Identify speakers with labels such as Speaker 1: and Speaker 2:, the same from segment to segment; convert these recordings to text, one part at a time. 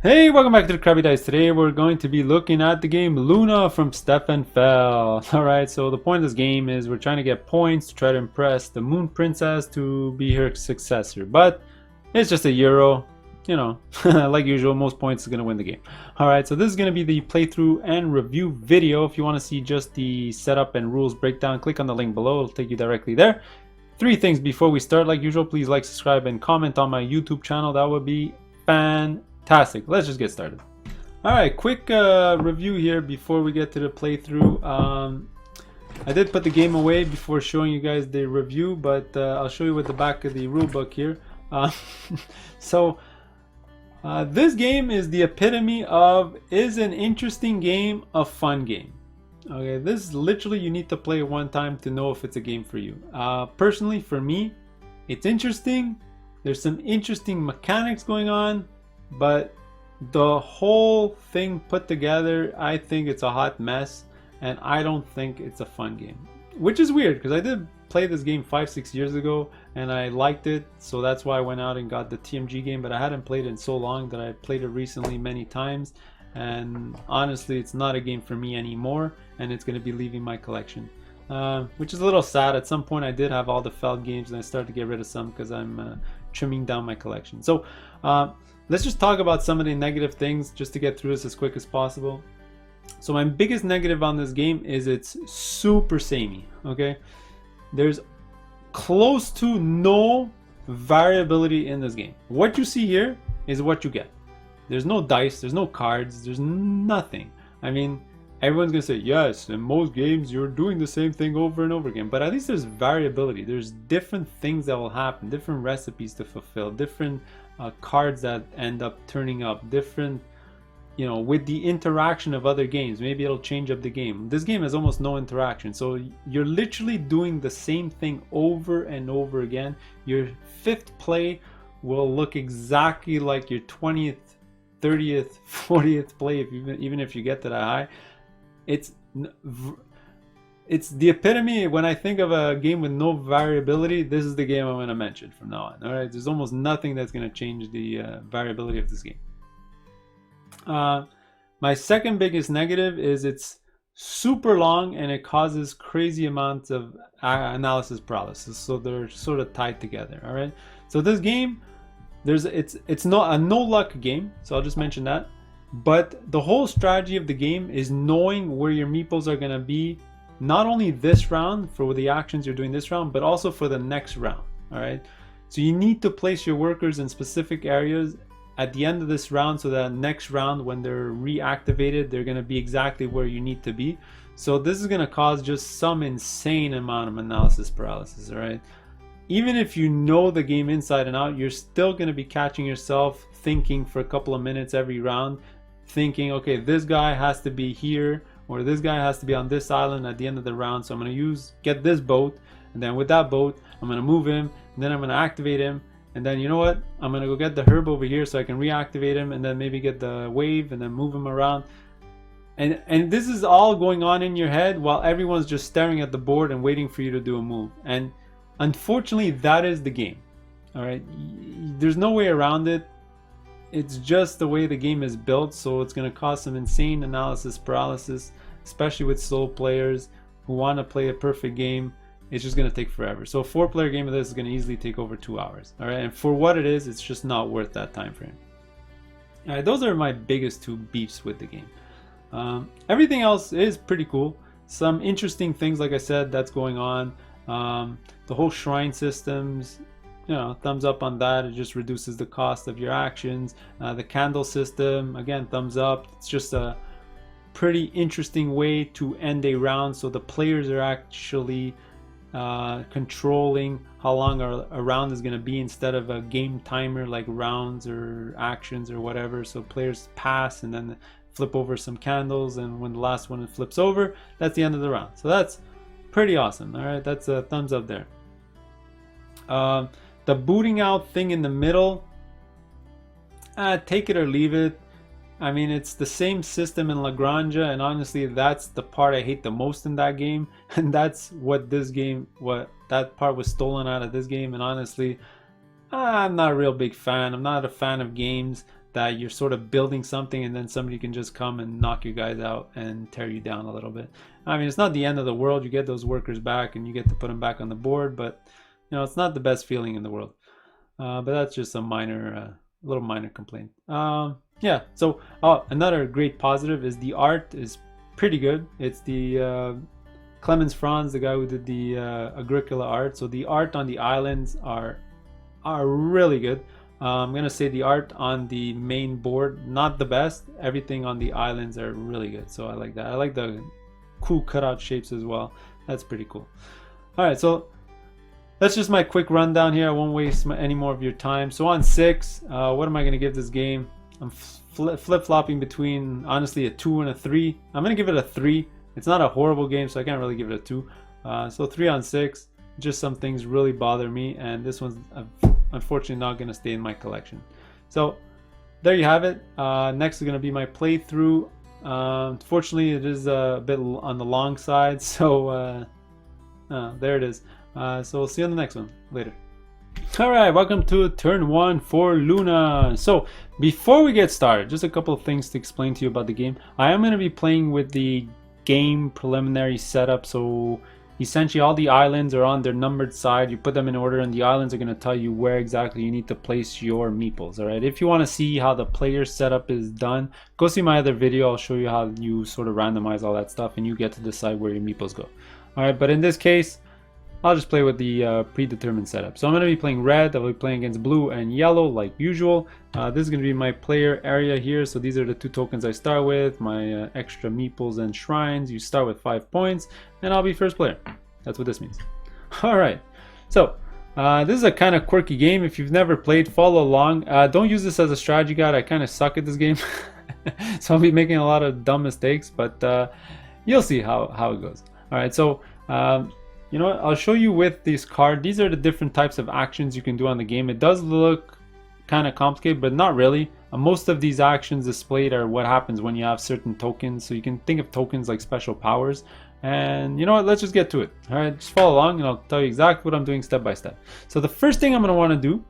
Speaker 1: Hey, welcome back to the Crabby Dice. Today we're going to be looking at the game Luna from Stefan Fell. Alright, so the point of this game is we're trying to get points to try to impress the Moon Princess to be her successor. But it's just a Euro, you know, like usual, most points is going to win the game. Alright, so this is going to be the playthrough and review video. If you want to see just the setup and rules breakdown, click on the link below, it'll take you directly there. Three things before we start, like usual, please like, subscribe, and comment on my YouTube channel. That would be fantastic. Let's just get started. Alright, quick review here before we get to the playthrough. I did put the game away before showing you guys the review, but I'll show you with the back of the rulebook here. This game is the epitome of is an interesting game, a fun game. Okay, this is literally you need to play it one time to know if it's a game for you. Personally, for me, it's interesting. There's some interesting mechanics going on, but the whole thing put together, I think it's a hot mess, and I don't think it's a fun game. Which is weird, because I did play this game 5-6 years ago, and I liked it, so that's why I went out and got the TMG game, but I hadn't played it in so long that I played it recently many times, and honestly, it's not a game for me anymore, and it's going to be leaving my collection. Which is a little sad. At some point I did have all the Feld games, and I started to get rid of some because I'm trimming down my collection. So let's just talk about some of the negative things just to get through this as quick as possible. So my biggest negative on this game is it's super samey. Okay, there's close to no variability in this game. What you see here is what you get. There's no dice, there's no cards, there's nothing. I mean, everyone's gonna say, yes, in most games you're doing the same thing over and over again, but at least there's variability. There's different things that will happen, different recipes to fulfill, different cards that end up turning up, different, you know, with the interaction of other games. Maybe it'll change up the game. This game has almost no interaction, so you're literally doing the same thing over and over again. Your fifth play will look exactly like your 20th, 30th, 40th play, even if you get to that high. It's the epitome. When I think of a game with no variability, this is the game I'm going to mention from now on. All right, there's almost nothing that's going to change the variability of this game. My second biggest negative is it's super long and it causes crazy amounts of analysis paralysis. So they're sort of tied together. All right, so this game, it's not a no luck game. So I'll just mention that. But the whole strategy of the game is knowing where your meeples are going to be, not only this round for the actions you're doing this round, but also for the next round. All right, so you need to place your workers in specific areas at the end of this round, so that next round when they're reactivated, they're going to be exactly where you need to be. So this is going to cause just some insane amount of analysis paralysis. All right, even if you know the game inside and out, you're still going to be catching yourself thinking for a couple of minutes every round, thinking, okay, this guy has to be here, or this guy has to be on this island at the end of the round, so I'm going to get this boat, and then with that boat I'm going to move him, and then I'm going to activate him, and then you know what, I'm going to go get the herb over here so I can reactivate him, and then maybe get the wave and then move him around. And this is all going on in your head while everyone's just staring at the board and waiting for you to do a move. And unfortunately, that is the game. All right, there's no way around it. It's just the way the game is built, so it's going to cause some insane analysis paralysis, especially with solo players who want to play a perfect game. It's just going to take forever. So a 4-player game of this is going to easily take over 2 hours. All right, and for what it is, it's just not worth that time frame. All right, those are my biggest 2 beefs with the game. Everything else is pretty cool. Some interesting things, like I said, that's going on. The whole shrine systems, you know, thumbs up on that. It just reduces the cost of your actions. The candle system, again, thumbs up. It's just a pretty interesting way to end a round, so the players are actually controlling how long a round is going to be instead of a game timer like rounds or actions or whatever. So players pass and then flip over some candles, and when the last one flips over, that's the end of the round. So that's pretty awesome. All right, that's a thumbs up there. The booting out thing in the middle, take it or leave it. I mean, it's the same system in La Granja, and honestly, that's the part I hate the most in that game. And that's what that part was stolen out of this game. And honestly, I'm not a real big fan. I'm not a fan of games that you're sort of building something and then somebody can just come and knock you guys out and tear you down a little bit. I mean, it's not the end of the world. You get those workers back and you get to put them back on the board, but you know, it's not the best feeling in the world. But that's just a minor, little minor complaint. Yeah, so another great positive is the art is pretty good. It's the Clemens Franz, the guy who did the Agricola art. So the art on the islands are really good. I'm gonna say the art on the main board, not the best. Everything on the islands are really good, so I like that. I like the cool cutout shapes as well. That's pretty cool. All right, so that's just my quick rundown here. I won't waste any more of your time. So on 6, what am I gonna give this game? I'm flip-flopping between, honestly, a 2 and a 3. I'm gonna give it a 3. It's not a horrible game, so I can't really give it a 2. So 3 on 6. Just some things really bother me, and this one's unfortunately not going to stay in my collection. So there you have it. Next is going to be my playthrough. Fortunately, it is a bit on the long side, so there it is. So we'll see you on the next one later. Alright, welcome to turn 1 for Luna. So before we get started, just a couple of things to explain to you about the game. I am going to be playing with the game preliminary setup. So essentially all the islands are on their numbered side. You put them in order and the islands are going to tell you where exactly you need to place your meeples. Alright, if you want to see how the player setup is done, go see my other video. I'll show you how you sort of randomize all that stuff and you get to decide where your meeples go. Alright, but in this case, I'll just play with the predetermined setup. So I'm going to be playing red, I'll be playing against blue and yellow like usual. This is going to be my player area here. So these are the 2 tokens I start with, my extra meeples and shrines. You start with 5 points and I'll be first player. That's what this means. Alright, so this is a kind of quirky game. If you've never played, follow along. Don't use this as a strategy guide. I kind of suck at this game. So I'll be making a lot of dumb mistakes, but you'll see how it goes. Alright, so you know what? I'll show you with this card. These are the different types of actions you can do on the game. It does look kind of complicated, but not really. Most of these actions displayed are what happens when you have certain tokens. So you can think of tokens like special powers. And you know what? Let's just get to it. All right, just follow along and I'll tell you exactly what I'm doing step by step. So the first thing I'm going to want to do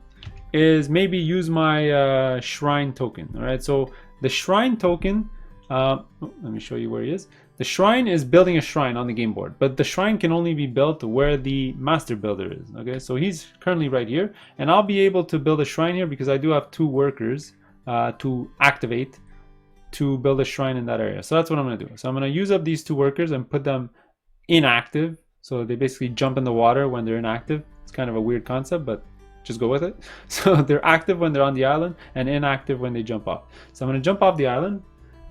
Speaker 1: is maybe use my shrine token. All right, so the shrine token, let me show you where he is. The shrine is building a shrine on the game board, but the shrine can only be built where the master builder is. Okay, so he's currently right here, and I'll be able to build a shrine here because I do have 2 workers to activate to build a shrine in that area. So that's what I'm going to do. So I'm going to use up these 2 workers and put them inactive. So they basically jump in the water when they're inactive. It's kind of a weird concept, but just go with it. So they're active when they're on the island and inactive when they jump off. So I'm going to jump off the island.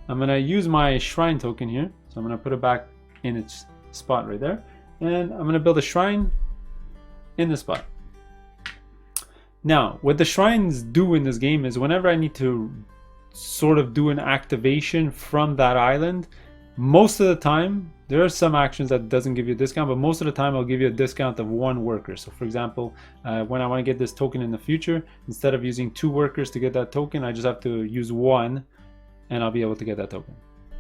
Speaker 1: I'm going to use my shrine token here. So I'm going to put it back in its spot right there. And I'm going to build a shrine in the spot. Now, what the shrines do in this game is whenever I need to sort of do an activation from that island, most of the time, there are some actions that doesn't give you a discount, but most of the time I'll give you a discount of 1 worker. So for example, when I want to get this token in the future, instead of using 2 workers to get that token, I just have to use 1 and I'll be able to get that token.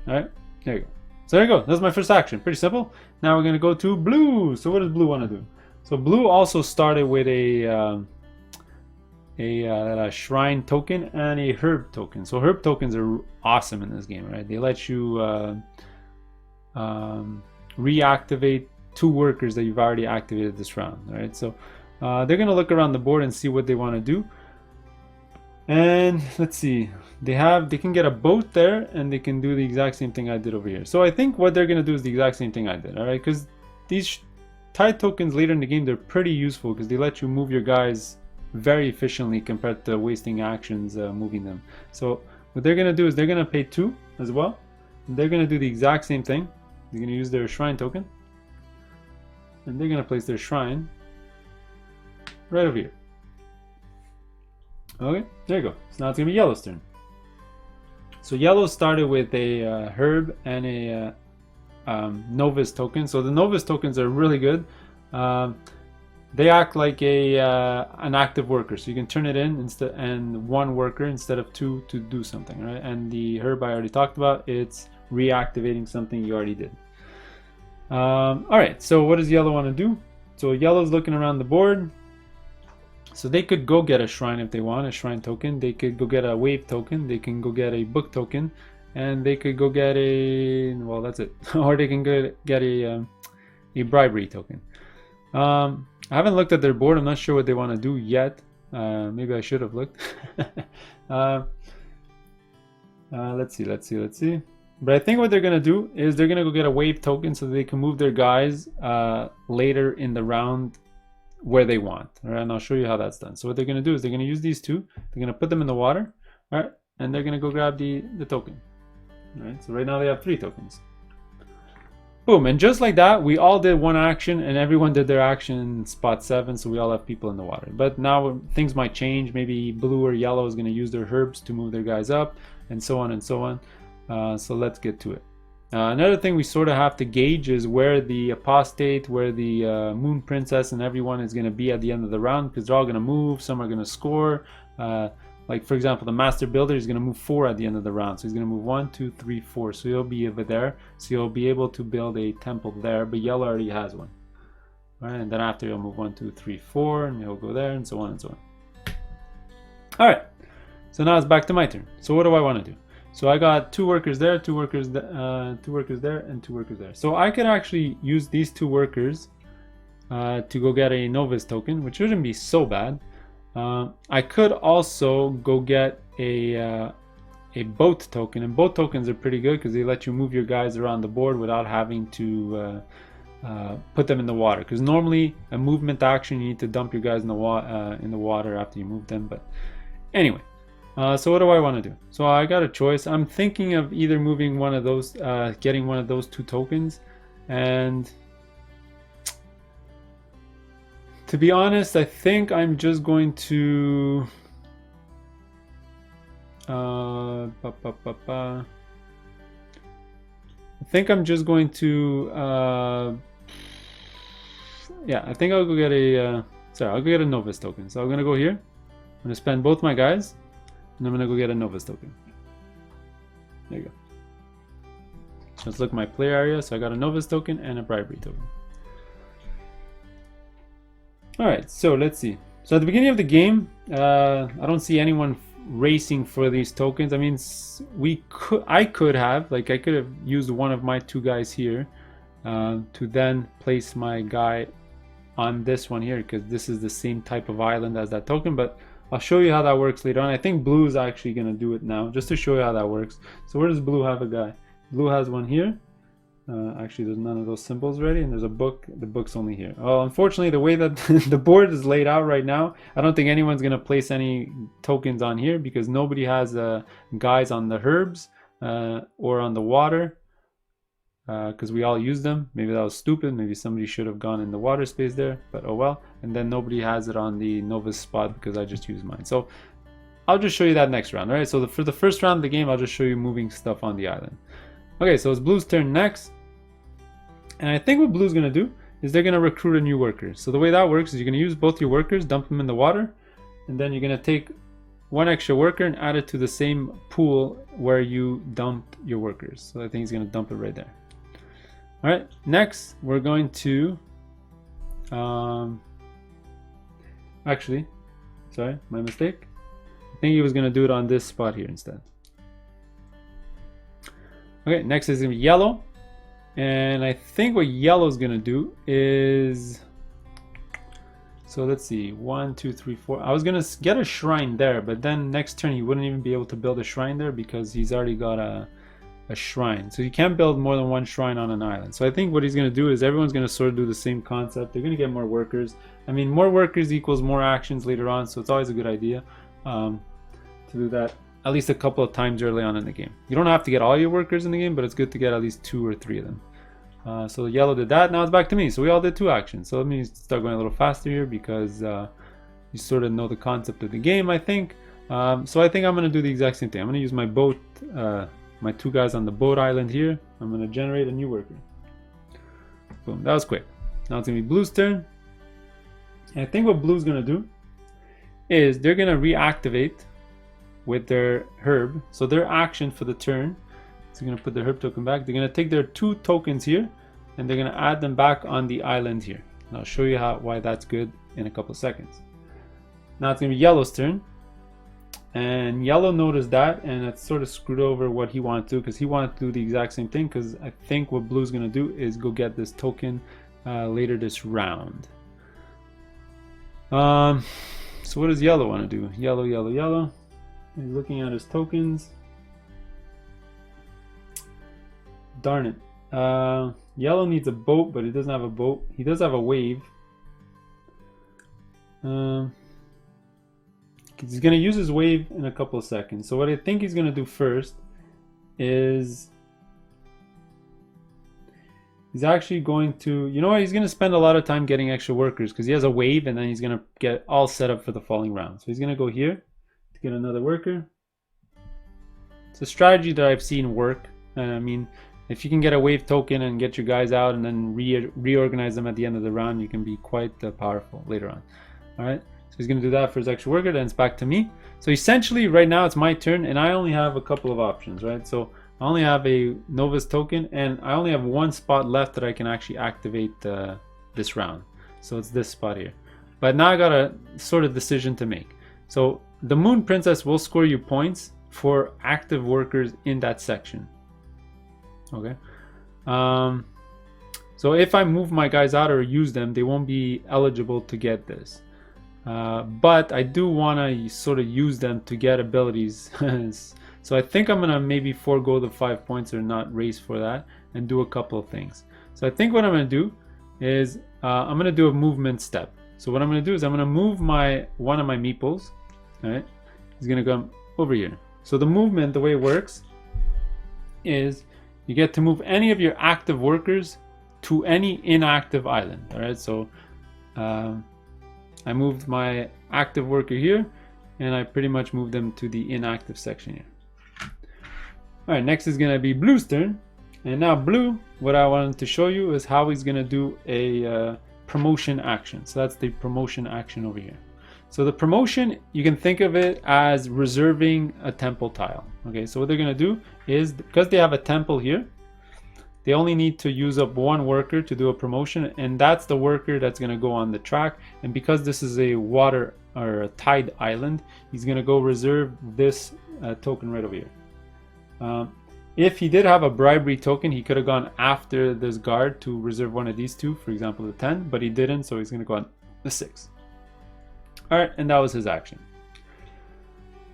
Speaker 1: All right, there you go. So there you go. That's my first action. Pretty simple. Now we're going to go to blue. So what does blue want to do? So blue also started with a shrine token and a herb token. So herb tokens are awesome in this game, right? They let you reactivate 2 workers that you've already activated this round. All right, so they're going to look around the board and see what they want to do. And let's see, they can get a boat there and they can do the exact same thing I did over here. So I think what they're going to do is the exact same thing I did. All right, because these tide tokens later in the game, they're pretty useful because they let you move your guys very efficiently compared to wasting actions moving them. So what they're going to do is they're going to pay 2 as well. And they're going to do the exact same thing. They're going to use their shrine token and they're going to place their shrine right over here. Okay, there you go. So now it's going to be yellow's turn. So yellow started with a herb and a novice token. So the novice tokens are really good. They act like an active worker, so you can turn it in instead and 1 worker instead of 2 to do something, right? And the herb I already talked about, it's reactivating something you already did. All right, so what does yellow want to do? So yellow's looking around the board. So they could go get a shrine if they want, a shrine token. They could go get a wave token. They can go get a book token, and they could go get a, well, that's it. Or they can get a bribery token. I haven't looked at their board. I'm not sure what they want to do yet. Maybe I should have looked. Let's see. But I think what they're gonna do is they're gonna go get a wave token so they can move their guys later in the round where they want. All right, and I'll show you how that's done. So what they're gonna do is they're gonna use these two. They're gonna put them in the water, all right, and they're gonna go grab the token. All right, so right now they have 3 tokens. Boom, and just like that, we all did one action, and everyone did their action in spot 7, so we all have people in the water. But now things might change. Maybe blue or yellow is going to use their herbs to move their guys up, and so on and so on. So let's get to it. Another thing we sort of have to gauge is where the apostate, where the moon princess, and everyone is going to be at the end of the round, because they're all going to move. Some are going to score. Like, for example, the master builder is going to move 4 at the end of the round. So he's going to move 1, 2, 3, 4. So he'll be over there. So he'll be able to build a temple there. But yellow already has one. All right, and then after he'll move 1, 2, 3, 4. And he'll go there, and so on and so on. All right. So now it's back to my turn. So what do I want to do? So I got 2 workers there, 2 workers, 2 workers there, and 2 workers there. So I could actually use these 2 workers to go get a novice token, which shouldn't be so bad. I could also go get a boat token, and boat tokens are pretty good because they let you move your guys around the board without having to put them in the water. Because normally a movement action, you need to dump your guys in the water after you move them. But anyway, so what do I want to do? So I got a choice. I'm thinking of either moving one of those, getting one of those 2 tokens, and to be honest, I think I'm just going to I think I'm just going to yeah, I think I'll go get a I'll go get a novice token. So I'm gonna go here. I'm gonna spend both my guys, and I'm gonna go get a novice token. There you go. Let's look at my player area. So I got a novice token and a bribery token. Alright, so let's see. So at the beginning of the game, I don't see anyone racing for these tokens. I mean, I could have used one of my 2 guys here to then place my guy on this one here, because this is the same type of island as that token, but I'll show you how that works later on. I think blue is actually going to do it now, just to show you how that works. So where does blue have a guy? Blue has one here. Actually, there's none of those symbols ready, and there's a book. The book's only here. Oh, unfortunately, the way that the board is laid out right now, I don't think anyone's going to place any tokens on here because nobody has guys on the herbs or on the water because we all use them. Maybe that was stupid. Maybe somebody should have gone in the water space there, but oh well. And then nobody has it on the novice spot because I just used mine. So I'll just show you that next round. All right, so for the first round of the game, I'll just show you moving stuff on the island. Okay, so it's blue's turn next. And I think what blue's going to do is they're going to recruit a new worker. So the way that works is you're going to use both your workers, dump them in the water, and then you're going to take 1 extra worker and add it to the same pool where you dumped your workers. So I think he's going to dump it right there. All right, next we're going to actually, sorry, my mistake. I think he was going to do it on this spot here instead. Okay, next is going to be yellow. And I think what yellow is going to do is, so let's see, 1, 2, 3, 4. I was going to get a shrine there, but then next turn he wouldn't even be able to build a shrine there because he's already got a shrine. So you can't build more than 1 shrine on an island. So I think what he's going to do is everyone's going to sort of do the same concept. They're going to get more workers. I mean, more workers equals more actions later on, so it's always a good idea to do that at least a couple of times early on in the game. You don't have to get all your workers in the game, but it's good to get at least 2 or 3 of them. So yellow did that. Now it's back to me. So we all did 2 actions. So let me start going a little faster here because you sort of know the concept of the game, I think. So I think I'm going to do the exact same thing. I'm going to use my boat, my 2 guys on the boat island here. I'm going to generate a new worker. Boom. That was quick. Now it's going to be blue's turn. And I think what blue's going to do is they're going to reactivate with their herb. So their action for the turn, so they're going to put their herb token back. They're going to take their 2 tokens here and they're going to add them back on the island here. And I'll show you why that's good in a couple of seconds. Now it's going to be yellow's turn. And yellow noticed that, and it sort of screwed over what he wanted to do, because he wanted to do the exact same thing, because I think what blue's going to do is go get this token later this round. So what does yellow want to do? Yellow, yellow, yellow. He's looking at his tokens. Darn it. Yellow needs a boat, but he doesn't have a boat. He does have a wave. He's going to use his wave in a couple of seconds. So what I think he's going to do first is he's actually going to, you know what, he's going to spend a lot of time getting extra workers because he has a wave, and then he's going to get all set up for the following round. So he's going to go here to get another worker. It's a strategy that I've seen work. I mean, if you can get a wave token and get your guys out and then reorganize them at the end of the round, you can be quite powerful later on. All right. So he's going to do that for his extra worker, then it's back to me. So essentially right now it's my turn, and I only have a couple of options, right? So I only have a Nova's token, and I only have one spot left that I can actually activate this round. So it's this spot here. But now I got a sort of decision to make. So the Moon Princess will score you points for active workers in that section. Okay. So if I move my guys out or use them, they won't be eligible to get this. But I do want to sort of use them to get abilities. So I think I'm going to maybe forego the 5 points or not race for that and do a couple of things. So I think what I'm going to do is I'm going to do a movement step. So what I'm going to do is I'm going to move one of my meeples. All right. He's going to come over here. So the movement, the way it works is you get to move any of your active workers to any inactive island. All right. So I moved my active worker here, and I pretty much moved them to the inactive section here. All right, next is going to be Blue's turn. And now Blue, what I wanted to show you is how he's going to do a promotion action. So that's the promotion action over here. So the promotion, you can think of it as reserving a temple tile. Okay, so what they're going to do is, because they have a temple here, they only need to use up one worker to do a promotion, and that's the worker that's going to go on the track. And because this is a water or a tide island, he's going to go reserve this token right over here. If he did have a bribery token, he could have gone after this guard to reserve one of these two, for example the 10, but he didn't, so he's going to go on the 6. All right, and that was his action.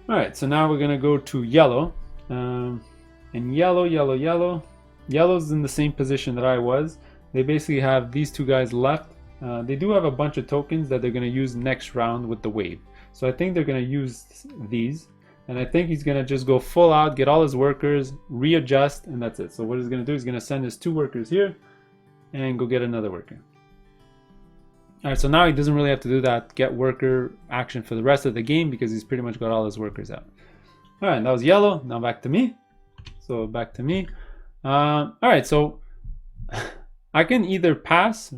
Speaker 1: All right, so now we're going to go to yellow. And yellow, yellow, yellow. Yellow's in the same position that I was. They basically have these two guys left. They do have a bunch of tokens that they're going to use next round with the wave. So I think they're going to use these. And I think he's going to just go full out, get all his workers, readjust, and that's it. So what he's going to do is going to send his 2 workers here and go get another worker. All right, so now he doesn't really have to do that get worker action for the rest of the game because he's pretty much got all his workers out. All right, that was yellow. Now back to me. So back to me. All right, so I can either pass,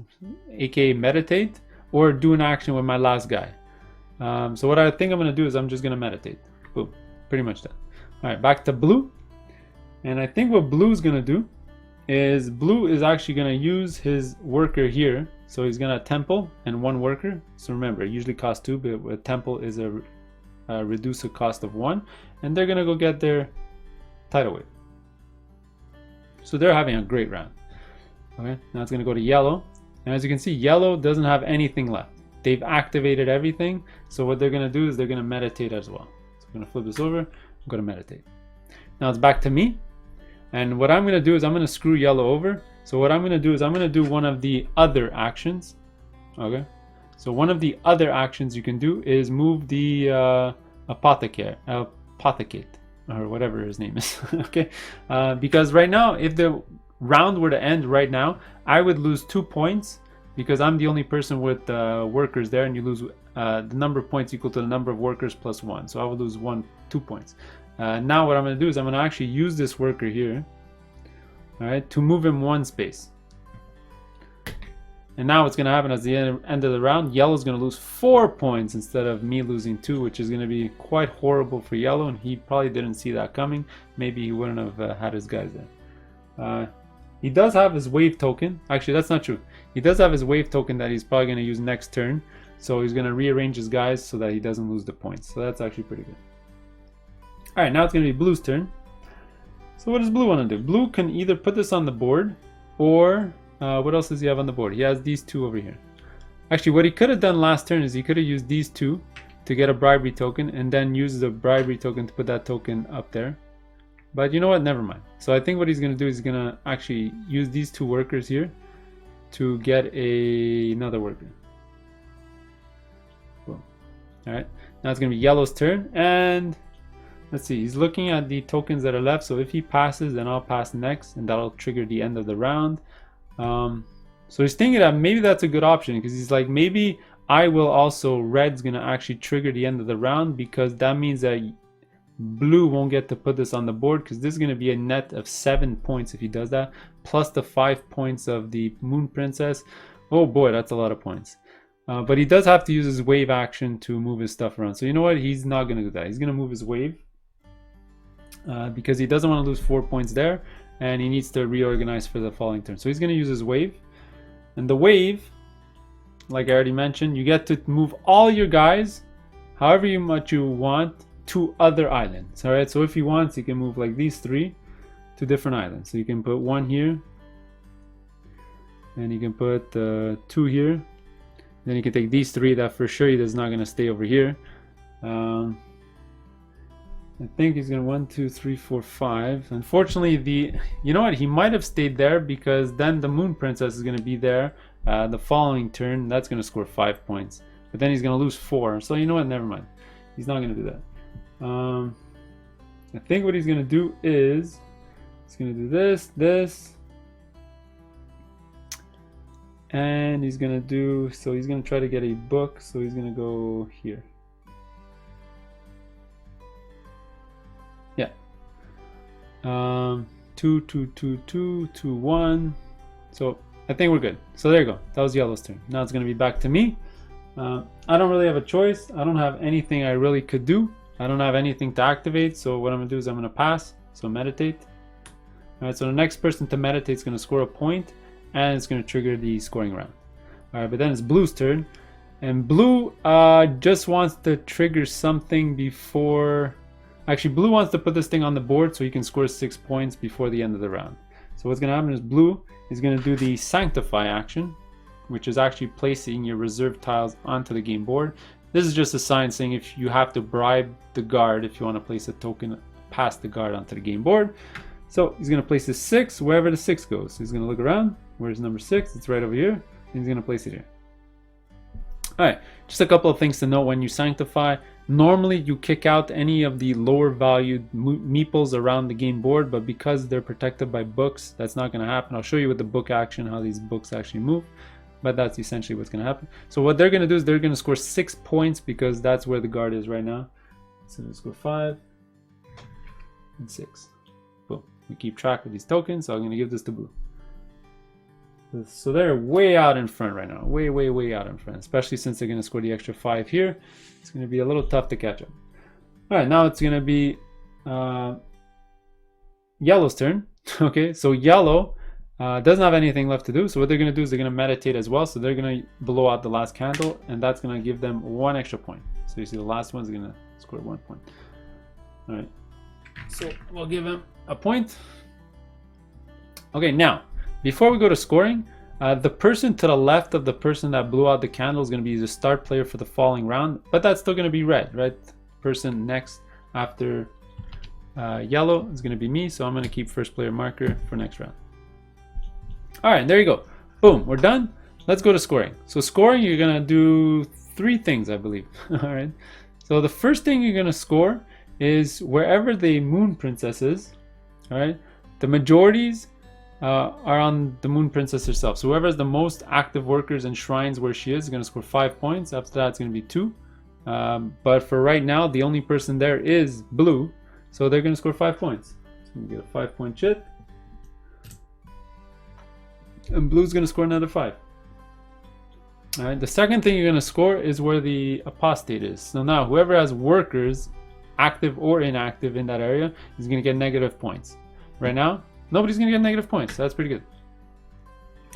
Speaker 1: aka meditate, or do an action with my last guy. So what I think I'm going to do is I'm just going to meditate. Boom, pretty much that. All right, back to Blue. And I think what Blue is going to do is Blue is actually going to use his worker here. So he's going to temple and 1 worker. So remember, it usually costs 2, but a temple is a reduce the cost of 1. And they're going to go get their tidal wave. So they're having a great round. Okay, now it's going to go to yellow. And as you can see, yellow doesn't have anything left. They've activated everything. So what they're going to do is they're going to meditate as well. So I'm going to flip this over. I'm going to meditate. Now it's back to me. And what I'm going to do is I'm going to screw yellow over. So what I'm going to do is I'm going to do one of the other actions. Okay. So one of the other actions you can do is move the apothecate, or whatever his name is. Okay, because right now, if the round were to end right now, I would lose 2 points because I'm the only person with workers there, and you lose the number of points equal to the number of workers plus 1. So I would lose 2 points. Now what I'm going to do is I'm going to actually use this worker here, all right, to move him 1 space. And now what's going to happen at the end of the round, yellow's going to lose 4 points instead of me losing 2, which is going to be quite horrible for yellow, and he probably didn't see that coming. Maybe he wouldn't have had his guys there. He does have his wave token. Actually, that's not true. He does have his wave token that he's probably going to use next turn. So he's going to rearrange his guys so that he doesn't lose the points. So that's actually pretty good. All right, now it's going to be Blue's turn. So what does Blue want to do? Blue can either put this on the board, or what else does he have on the board? He has these two over here. Actually, what he could have done last turn is he could have used these two to get a bribery token, and then use the bribery token to put that token up there. But you know what? Never mind. So I think what he's going to do is he's going to actually use these two workers here to get another worker. Cool. All right. Now it's going to be Yellow's turn, and let's see. He's looking at the tokens that are left. So if he passes, then I'll pass next, and that'll trigger the end of the round. So he's thinking that maybe that's a good option, because he's like, maybe I will also, red's going to actually trigger the end of the round, because that means that Blue won't get to put this on the board, because this is going to be a net of 7 points if he does that, plus the 5 points of the Moon Princess. Oh boy, that's a lot of points. But he does have to use his wave action to move his stuff around. So you know what? He's not going to do that. He's going to move his wave because he doesn't want to lose 4 points there, and he needs to reorganize for the following turn. So he's going to use his wave. And the wave, like I already mentioned, you get to move all your guys however much you want to other islands. All right, so if he wants, he can move like these 3 to different islands. So you can put 1 here, and you can put 2 here. Then you can take these 3 that for sure he is not going to stay over here. I think he's going to 1, 2, 3, 4, 5. Unfortunately, you know what? He might have stayed there, because then the Moon Princess is going to be there the following turn. That's going to score 5 points. But then he's going to lose 4. So you know what? Never mind. He's not going to do that. I think what he's going to do is he's going to do this, and he's going to do, so he's going to try to get a book. So he's going to go here. Yeah. 2, 2, 2, 2, 2, 1. So I think we're good. So there you go. That was Yellow's turn. Now it's going to be back to me. I don't really have a choice. I don't have anything I really could do. I don't have anything to activate. So what I'm going to do is I'm going to pass. So meditate. All right. So the next person to meditate is going to score a point, and it's going to trigger the scoring round. All right. But then it's Blue's turn, and Blue just wants to trigger something before. Actually, Blue wants to put this thing on the board so he can score 6 points before the end of the round. So what's going to happen is Blue is going to do the Sanctify action, which is actually placing your reserve tiles onto the game board. This is just a sign saying if you have to bribe the guard if you want to place a token past the guard onto the game board. So he's going to place the 6 wherever the 6 goes. He's going to look around. Where's number 6? It's right over here. And he's going to place it here. All right, just a couple of things to note when you sanctify. Normally you kick out any of the lower valued meeples around the game board, but because they're protected by books, that's not going to happen. I'll show you with the book action how these books actually move, but that's essentially what's going to happen. So what they're going to do is they're going to score 6 points because that's where the guard is right now. So they score 5 and 6. Boom. We keep track of these tokens, so I'm going to give this to Blue. So they're way out in front right now, way out in front, especially since they're going to score the extra 5 here. It's going to be a little tough to catch up. All right, now it's going to be Yellow's turn. Okay, so Yellow doesn't have anything left to do, so what they're going to do is they're going to meditate as well. So they're going to blow out the last candle, and that's going to give them 1 extra point. So you see the last one's going to score 1 point. All right, so we'll give him a point. Okay, now before we go to scoring, the person to the left of the person that blew out the candle is going to be the start player for the following round, but that's still going to be red, right? Person next after yellow is going to be me, so I'm going to keep first player marker for next round. All right, there you go. Boom, we're done. Let's go to scoring. So scoring, you're going to do 3 things, I believe. All right. So the first thing you're going to score is wherever the Moon Princess is. All right. The majorities are on the Moon Princess herself. So whoever has the most active workers and shrines where she is going to score 5 points. After that, it's going to be 2. But for right now, the only person there is Blue. So they're going to score 5 points. So we get a 5-point chit. And Blue's going to score another 5. All right. The second thing you're going to score is where the apostate is. So now whoever has workers, active or inactive in that area, is going to get negative points. Right now, nobody's going to get negative points. So that's pretty good.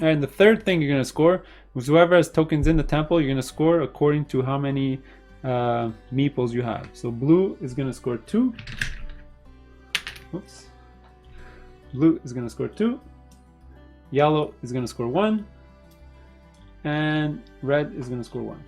Speaker 1: And the third thing you're going to score, whoever has tokens in the temple, you're going to score according to how many meeples you have. So blue is going to score 2. Oops. Blue is going to score 2. Yellow is going to score 1. And red is going to score 1.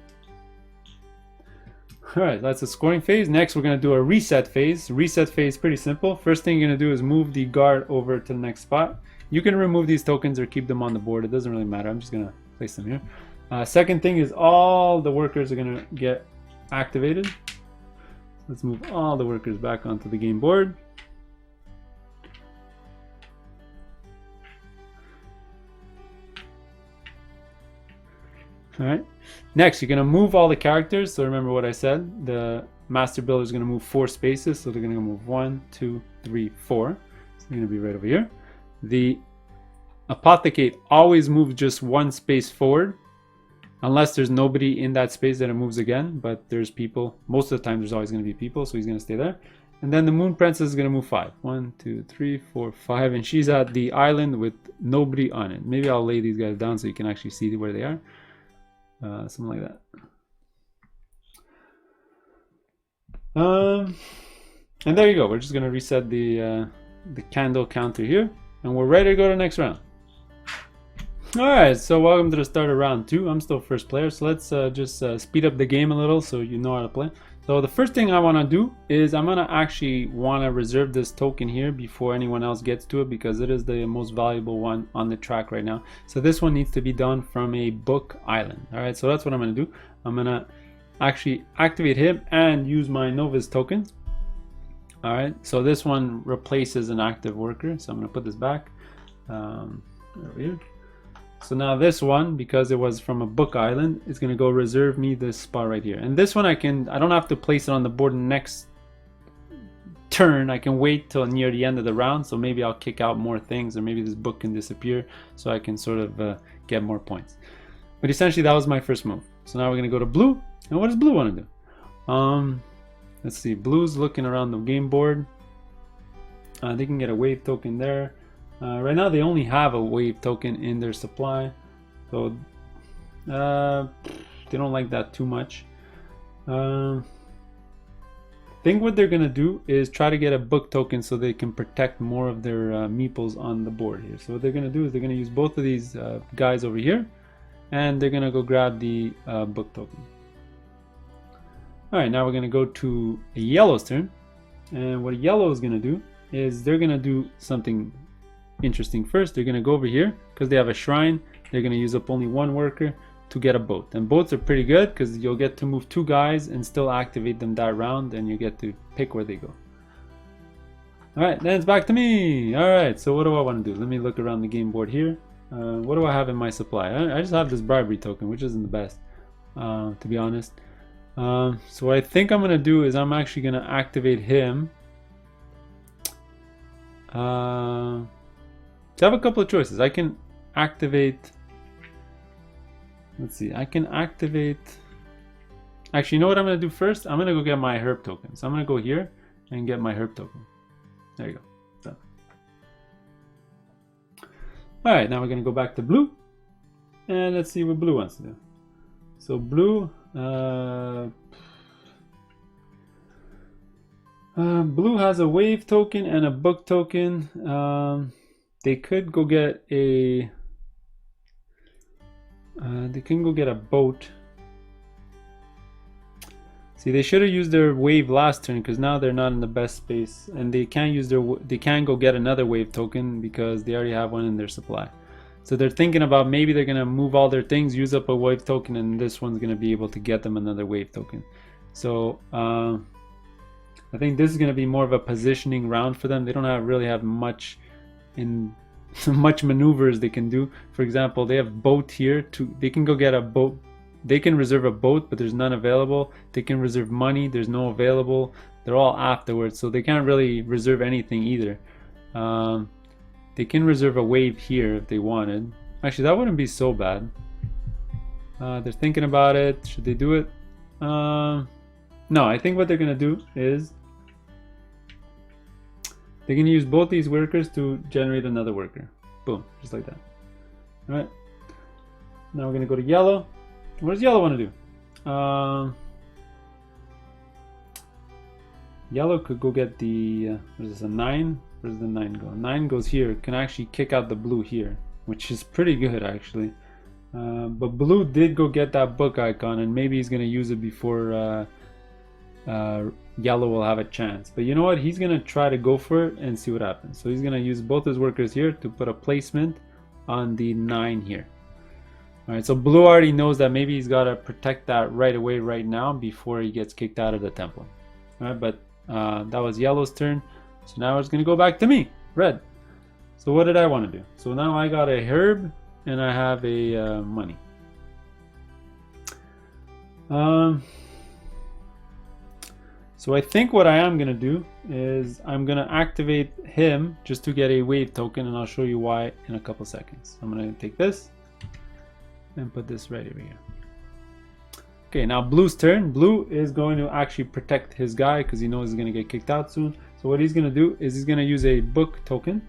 Speaker 1: Alright, that's the scoring phase. Next, we're going to do a reset phase. Reset phase is pretty simple. First thing you're going to do is move the guard over to the next spot. You can remove these tokens or keep them on the board. It doesn't really matter. I'm just going to place them here. Second thing is all the workers are going to get activated. Let's move all the workers back onto the game board. Alright, next you're going to move all the characters. So remember what I said, the master builder is going to move 4 spaces, so they're going to move 1, 2, 3, 4. So they're going to be right over here. The apothecate always moves just 1 space forward, unless there's nobody in that space that it moves again, but there's people. Most of the time there's always going to be people, so he's going to stay there. And then the moon princess is going to move 5. 1, 2, 3, 4, 5, and she's at the island with nobody on it. Maybe I'll lay these guys down so you can actually see where they are. Something like that. And there you go. We're just gonna reset the candle counter here, and we're ready to go to the next round. All right, so welcome to the start of round 2. I'm still first player, so let's just speed up the game a little so you know how to play. So the first thing I want to do is I'm gonna actually want to reserve this token here before anyone else gets to it, because it is the most valuable one on the track right now. So this one needs to be done from a book island. All right, so that's what I'm gonna do. I'm gonna actually activate him and use my novice tokens. All right, so this one replaces an active worker, so I'm gonna put this back over here. So now this one, because it was from a book island, is going to go reserve me this spot right here. And this one I don't have to place it on the board next turn. I can wait till near the end of the round, so maybe I'll kick out more things, or maybe this book can disappear so I can sort of get more points. But essentially that was my first move. So now we're going to go to blue. And what does blue want to do? Let's see, blue's looking around the game board. They can get a wave token there. Right now they only have a wave token in their supply, so they don't like that too much. I think what they're gonna do is try to get a book token so they can protect more of their meeples on the board here. So what they're gonna do is they're gonna use both of these guys over here, and they're gonna go grab the book token. Alright, now we're gonna go to a yellow's turn, and what yellow is gonna do is they're gonna do something interesting. First, they're going to go over here because they have a shrine. They're going to use up only 1 worker to get a boat, and boats are pretty good because you'll get to move 2 guys and still activate them that round, and you get to pick where they go. Alright, then it's back to me. Alright, so what do I want to do? Let me look around the game board here. What do I have in my supply? I just have this bribery token, which isn't the best, to be honest. So what I think I'm going to do is I'm actually going to activate him. So I have a couple of choices. I can activate, let's see, I can activate, actually, you know what I'm going to do first? I'm going to go get my herb token. So I'm going to go here and get my herb token. There you go. Done. All right, now we're going to go back to blue, and let's see what blue wants to do. So blue, blue has a wave token and a book token. They could go get a they can go get a boat. See, they should have used their wave last turn, because now they're not in the best space, and they can't use they can't go get another wave token because they already have one in their supply. So they're thinking about maybe they're gonna move all their things, use up a wave token, and this one's gonna be able to get them another wave token. So I think this is gonna be more of a positioning round for them. They don't really have much in much maneuvers they can do. For example, they have boat here. They can go get a boat. They can reserve a boat, but there's none available. They can reserve money. There's no available. They're all afterwards, so they can't really reserve anything either. They can reserve a wave here if they wanted. Actually, that wouldn't be so bad. They're thinking about it. Should they do it? No, I think what they're gonna do is they're going to use both these workers to generate another worker. Boom, just like that. All right. Now we're going to go to yellow. What does yellow want to do? Yellow could go get the, what is this, a 9? Where does the 9 go? 9 goes here, can actually kick out the blue here, which is pretty good actually. But blue did go get that book icon, and maybe he's going to use it before yellow will have a chance. But you know what? He's going to try to go for it and see what happens. So he's going to use both his workers here to put a placement on the 9 here. Alright, so blue already knows that maybe he's got to protect that right away right now before he gets kicked out of the temple. Alright, but that was yellow's turn. So now it's going to go back to me, red. So what did I want to do? So now I got a herb and I have a money. So I think what I am going to do is I'm going to activate him just to get a wave token, and I'll show you why in a couple seconds. I'm going to take this and put this right over here. Okay, now blue's turn. Blue is going to actually protect his guy because he knows he's going to get kicked out soon. So what he's going to do is he's going to use a book token.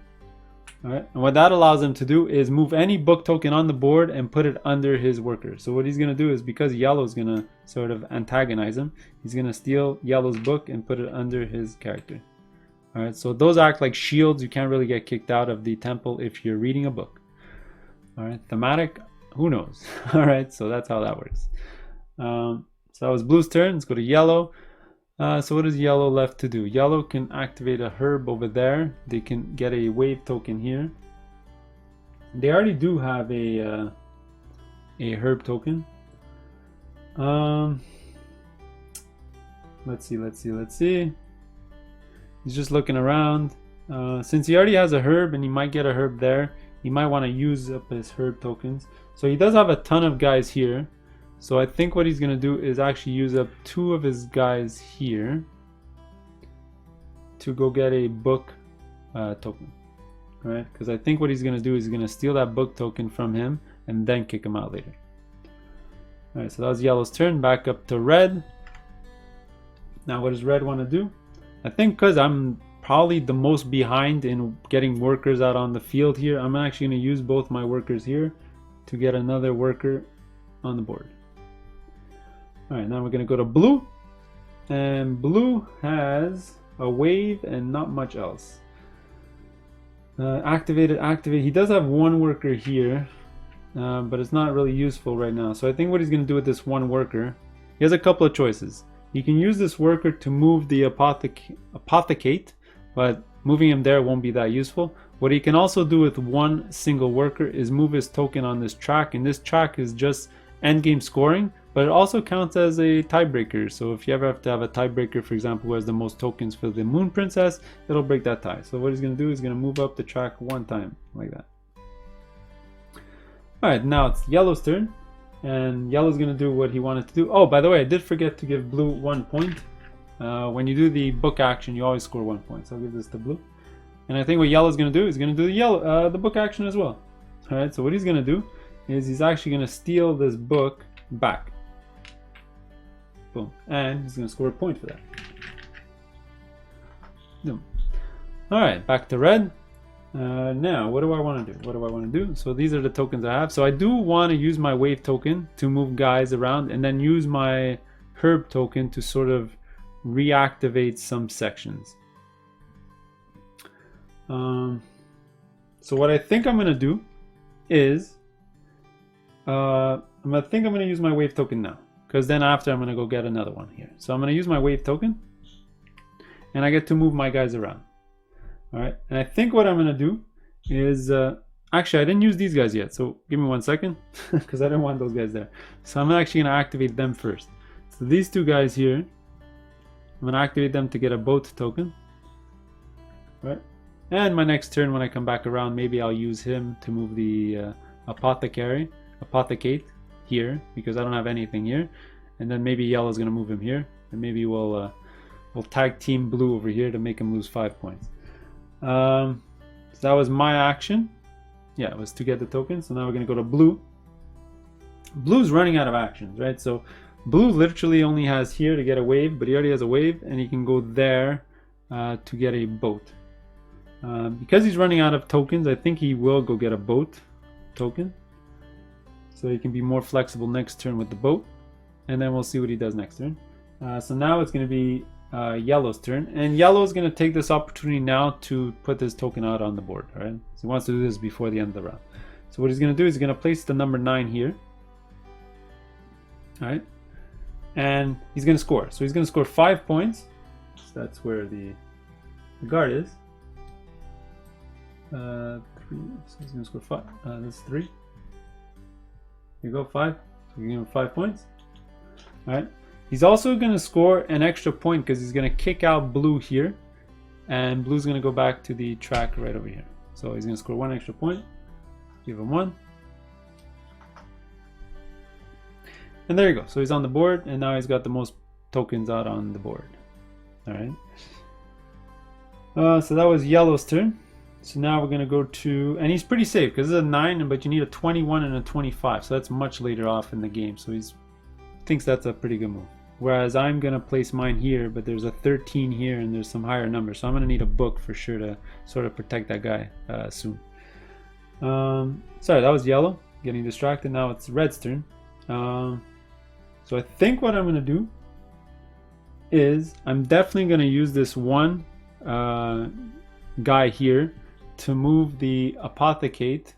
Speaker 1: All right, and what that allows him to do is move any book token on the board and put it under his worker. So what he's going to do is, because yellow's going to sort of antagonize him, he's going to steal yellow's book and put it under his character. All right, so those act like shields. You can't really get kicked out of the temple if you're reading a book. All right, thematic, who knows? All right, so that's how that works. So that was blue's turn. Let's go to yellow. So what is yellow left to do? Yellow can activate a herb over there. They can get a wave token here. They already do have a herb token. Let's see. He's just looking around. Since he already has a herb and he might get a herb there, he might want to use up his herb tokens. So he does have a ton of guys here. So I think what he's going to do is actually use up 2 of his guys here to go get a book token. Right? Because I think what he's going to do is he's going to steal that book token from him and then kick him out later. Alright, so that was yellow's turn. Back up to red. Now what does red want to do? I think because I'm probably the most behind in getting workers out on the field here, I'm actually going to use both my workers here to get another worker on the board. Alright, now we're going to go to blue, and blue has a wave and not much else. Activated. He does have 1 worker here, but it's not really useful right now. So I think what he's going to do with this 1 worker, he has a couple of choices. He can use this worker to move the apothecate, but moving him there won't be that useful. What he can also do with 1 single worker is move his token on this track, and this track is just endgame scoring, but it also counts as a tiebreaker. So if you ever have to have a tiebreaker, for example, who has the most tokens for the Moon Princess, it'll break that tie. So what he's going to do is going to move up the track 1 time, like that. Alright, now it's yellow's turn, and yellow's going to do what he wanted to do. Oh, by the way, I did forget to give blue 1 point. When you do the book action, you always score 1 point. So I'll give this to blue. And I think what yellow's going to do is going to do the book action as well. Alright, so what he's going to do is he's actually going to steal this book back. Boom. And he's going to score a point for that. Boom. Alright, back to red. Now, what do I want to do? So these are the tokens I have. So I do want to use my wave token to move guys around, and then use my herb token to sort of reactivate some sections. So what I think I'm going to do is I'm going to use my wave token now, because then after I'm going to go get another one here. So I'm going to use my wave token, and I get to move my guys around. Alright, and I think what I'm going to do is, actually I didn't use these guys yet, so give me 1 second, because I didn't want those guys there. So I'm actually going to activate them first. So these 2 guys here, I'm going to activate them to get a boat token. Right, and my next turn when I come back around, maybe I'll use him to move the apothecate here, because I don't have anything here. And then maybe yellow's going to move him here, and maybe we'll tag team blue over here to make him lose 5 points. So that was my action. Yeah, it was to get the token. So now we're going to go to blue. Blue's running out of actions, right? So blue literally only has here to get a wave, but he already has a wave, and he can go there to get a boat. Because he's running out of tokens, I think he will go get a boat token. so he can be more flexible next turn with the boat, and then we'll see what he does next turn. So now it's going to be yellow's turn, and yellow is going to take this opportunity now to put this token out on the board. All right, so he wants to do this before the end of the round. So what he's going to do is he's going to place the number 9 here. All right, and he's going to score. So he's going to score 5 points. So that's where the guard is. 3. So he's going to score 5. That's 3. Here you go, 5. So you give him 5 points. All right. He's also going to score an extra point because he's going to kick out blue here, and blue's going to go back to the track right over here. So he's going to score 1 extra point. Give him 1. And there you go. So he's on the board, and now he's got the most tokens out on the board. All right. So that was yellow's turn. So now we're going to go to, and he's pretty safe because this is a 9, but you need a 21 and a 25. So that's much later off in the game. So he thinks that's a pretty good move. Whereas I'm going to place mine here, but there's a 13 here and there's some higher numbers. So I'm going to need a book for sure to sort of protect that guy soon. Sorry, that was yellow. Getting distracted. Now it's red's turn. So I think what I'm going to do is I'm definitely going to use this one guy here to move the apothecate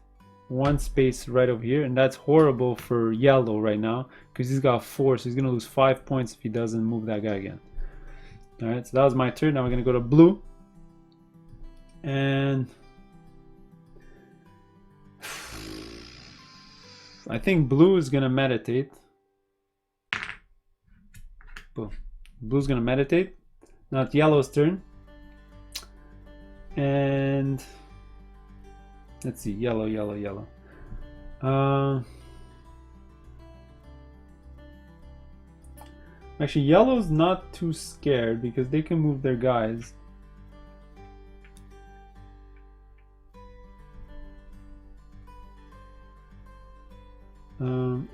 Speaker 1: 1 space right over here, and that's horrible for yellow right now because he's got 4, so he's going to lose 5 points if he doesn't move that guy again. All right, so that was my turn. Now we're going to go to blue, and I think blue is going to meditate. Boom. Blue's going to meditate. Now it's yellow's turn, and let's see, yellow. Actually, yellow's not too scared because they can move their guys.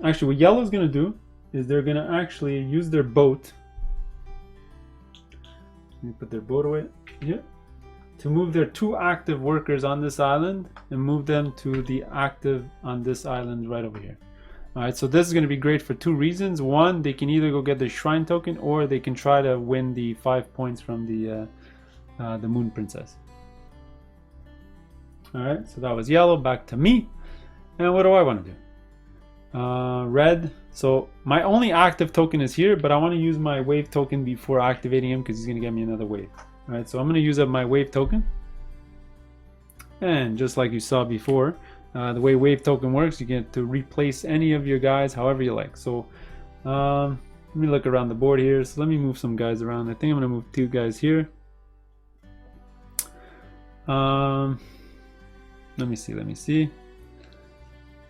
Speaker 1: Actually, what yellow's gonna do is they're gonna actually use their boat. Let me put their boat away here. To move their 2 active workers on this island and move them to the active on this island right over here. Alright, so this is going to be great for 2 reasons. One, they can either go get the shrine token or they can try to win the 5 points from the Moon Princess. Alright, so that was yellow. Back to me. And what do I want to do? Red. So my only active token is here, but I want to use my wave token before activating him because he's going to get me another wave. Alright, so I'm going to use up my wave token, and just like you saw before, the way wave token works, you get to replace any of your guys however you like. So let me look around the board here. So let me move some guys around. I think I'm going to move 2 guys here. Let me see.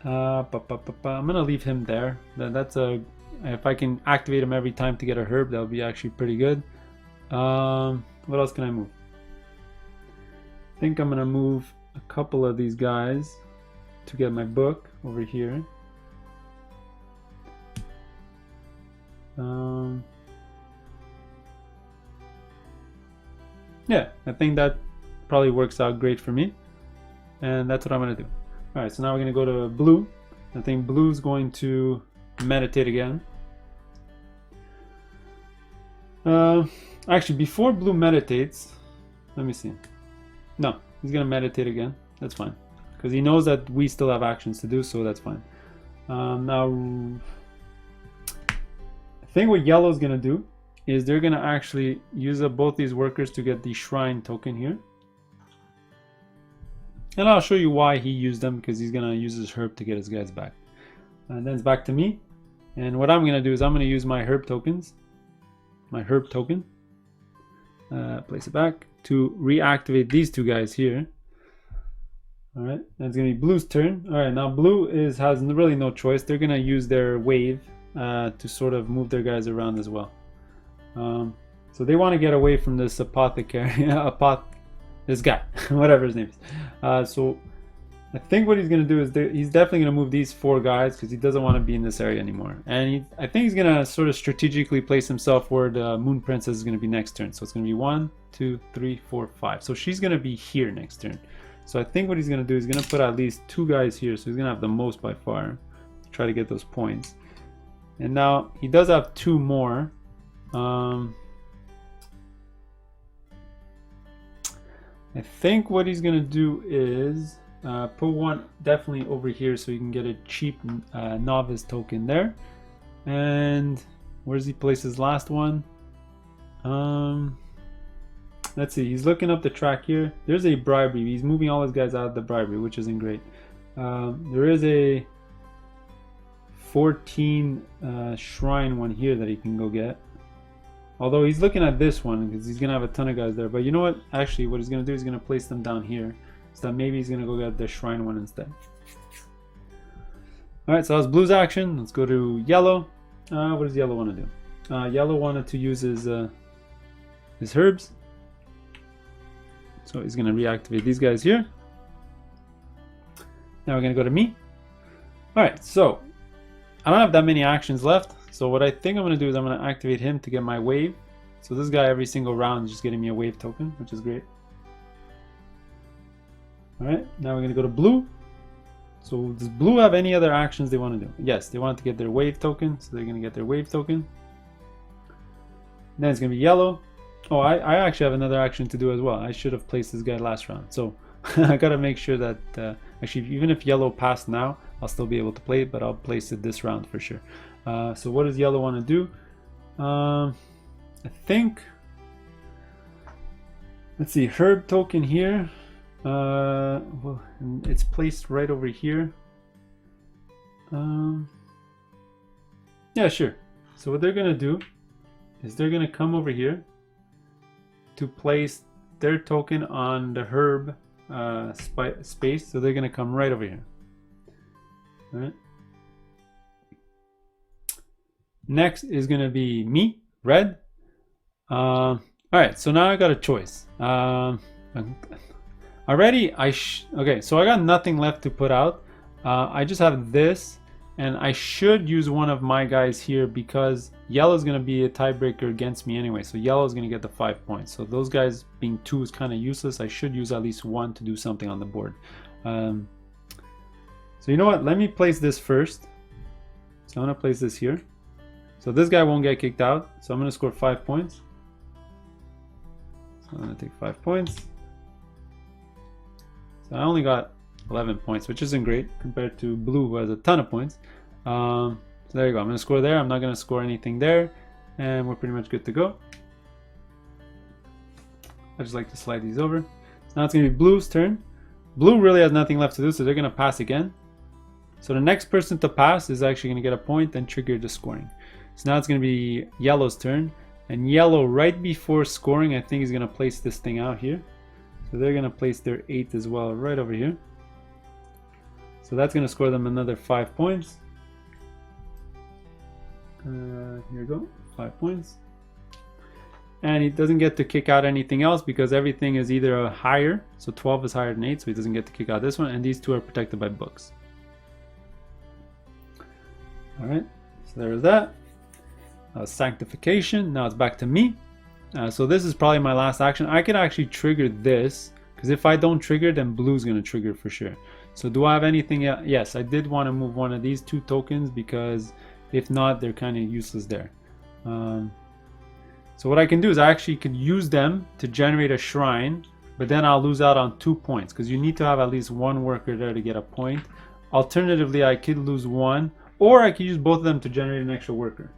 Speaker 1: I'm going to leave him there. That's if I can activate him every time to get a herb, that would be actually pretty good. What else can I move? I think I'm gonna move a couple of these guys to get my book over here. Yeah, I think that probably works out great for me, and that's what I'm gonna do. All right, so now we're gonna go to blue. I think blue's going to meditate again. Actually, before blue meditates, let me see. No, he's gonna meditate again. That's fine, because he knows that we still have actions to do, so that's fine. Now, I think what yellow's gonna do is they're gonna actually use up both these workers to get the shrine token here. And I'll show you why he used them, because he's gonna use his herb to get his guys back. And then it's back to me. And what I'm gonna do is I'm gonna use my herb tokens. My herb token. Place it back to reactivate these 2 guys here. Alright, that's gonna be blue's turn. Alright, now blue has really no choice. They're gonna use their wave to sort of move their guys around as well. So they want to get away from this apothecary, this guy, whatever his name is. So I think what he's going to do is he's definitely going to move these 4 guys because he doesn't want to be in this area anymore. And I think he's going to sort of strategically place himself where the Moon Princess is going to be next turn. So it's going to be 1, 2, 3, 4, 5. So she's going to be here next turn. So I think what he's going to do is going to put at least 2 guys here. So he's going to have the most by far. try to get those points. And now he does have 2 more. I think what he's gonna do is put one definitely over here so he can get a cheap novice token there. And where does he place his last one? Let's see, he's looking up the track here. There's a bribery. He's moving all his guys out of the bribery, which isn't great. There is a 14 shrine one here that he can go get. Although he's looking at this one because he's gonna have a ton of guys there. But you know what? Actually, what he's gonna do is gonna place them down here, so that maybe he's gonna go get the shrine one instead. All right, so that was blue's action. Let's go to yellow. What does yellow want to do? Yellow wanted to use his herbs, so he's gonna reactivate these guys here. Now we're gonna go to me. All right, so I don't have that many actions left. So what I think I'm going to do is I'm going to activate him to get my wave. So this guy every single round is just getting me a wave token, which is great. Alright, now we're going to go to blue. So does blue have any other actions they want to do? Yes, they want to get their wave token, so they're going to get their wave token. Then it's going to be yellow. Oh, I actually have another action to do as well. I should have placed this guy last round. So I got to make sure that actually even if yellow passed now, I'll still be able to play it, but I'll place it this round for sure. So what does yellow want to do? I think, let's see, herb token here. Well, it's placed right over here. Yeah, sure. So what they're gonna do is they're gonna come over here to place their token on the herb space. So they're gonna come right over here. All right. Next is going to be me, red. All right, so now I got a choice. Already, okay, so I got nothing left to put out. I just have this, and I should use one of my guys here because yellow is going to be a tiebreaker against me anyway. So yellow is going to get the 5 points. So those guys being 2 is kind of useless. I should use at least 1 to do something on the board. So you know what? Let me place this first. So I'm going to place this here. So this guy won't get kicked out. So I'm going to score 5 points. So I'm going to take 5 points. So I only got 11 points, which isn't great compared to blue, who has a ton of points. So there you go. I'm going to score there. I'm not going to score anything there. And we're pretty much good to go. I just like to slide these over. So now it's going to be blue's turn. Blue really has nothing left to do, so they're going to pass again. So the next person to pass is actually going to get a point and trigger the scoring. So now it's going to be yellow's turn, and yellow right before scoring I think is going to place this thing out here. So they're going to place their 8 as well right over here. So that's going to score them another 5 points. Here we go, 5 points. And he doesn't get to kick out anything else because everything is either higher, so 12 is higher than 8, so he doesn't get to kick out this one, and these 2 are protected by books. Alright, so there's that. Sanctification. Now it's back to me. So this is probably my last action. I could actually trigger this because if I don't trigger, then blue's going to trigger for sure. So do I have anything? Yes, I did want to move one of these 2 tokens because if not, they're kind of useless there. So what I can do is I actually could use them to generate a shrine, but then I'll lose out on 2 points because you need to have at least 1 worker there to get a point. Alternatively, I could lose 1, or I could use both of them to generate an extra worker.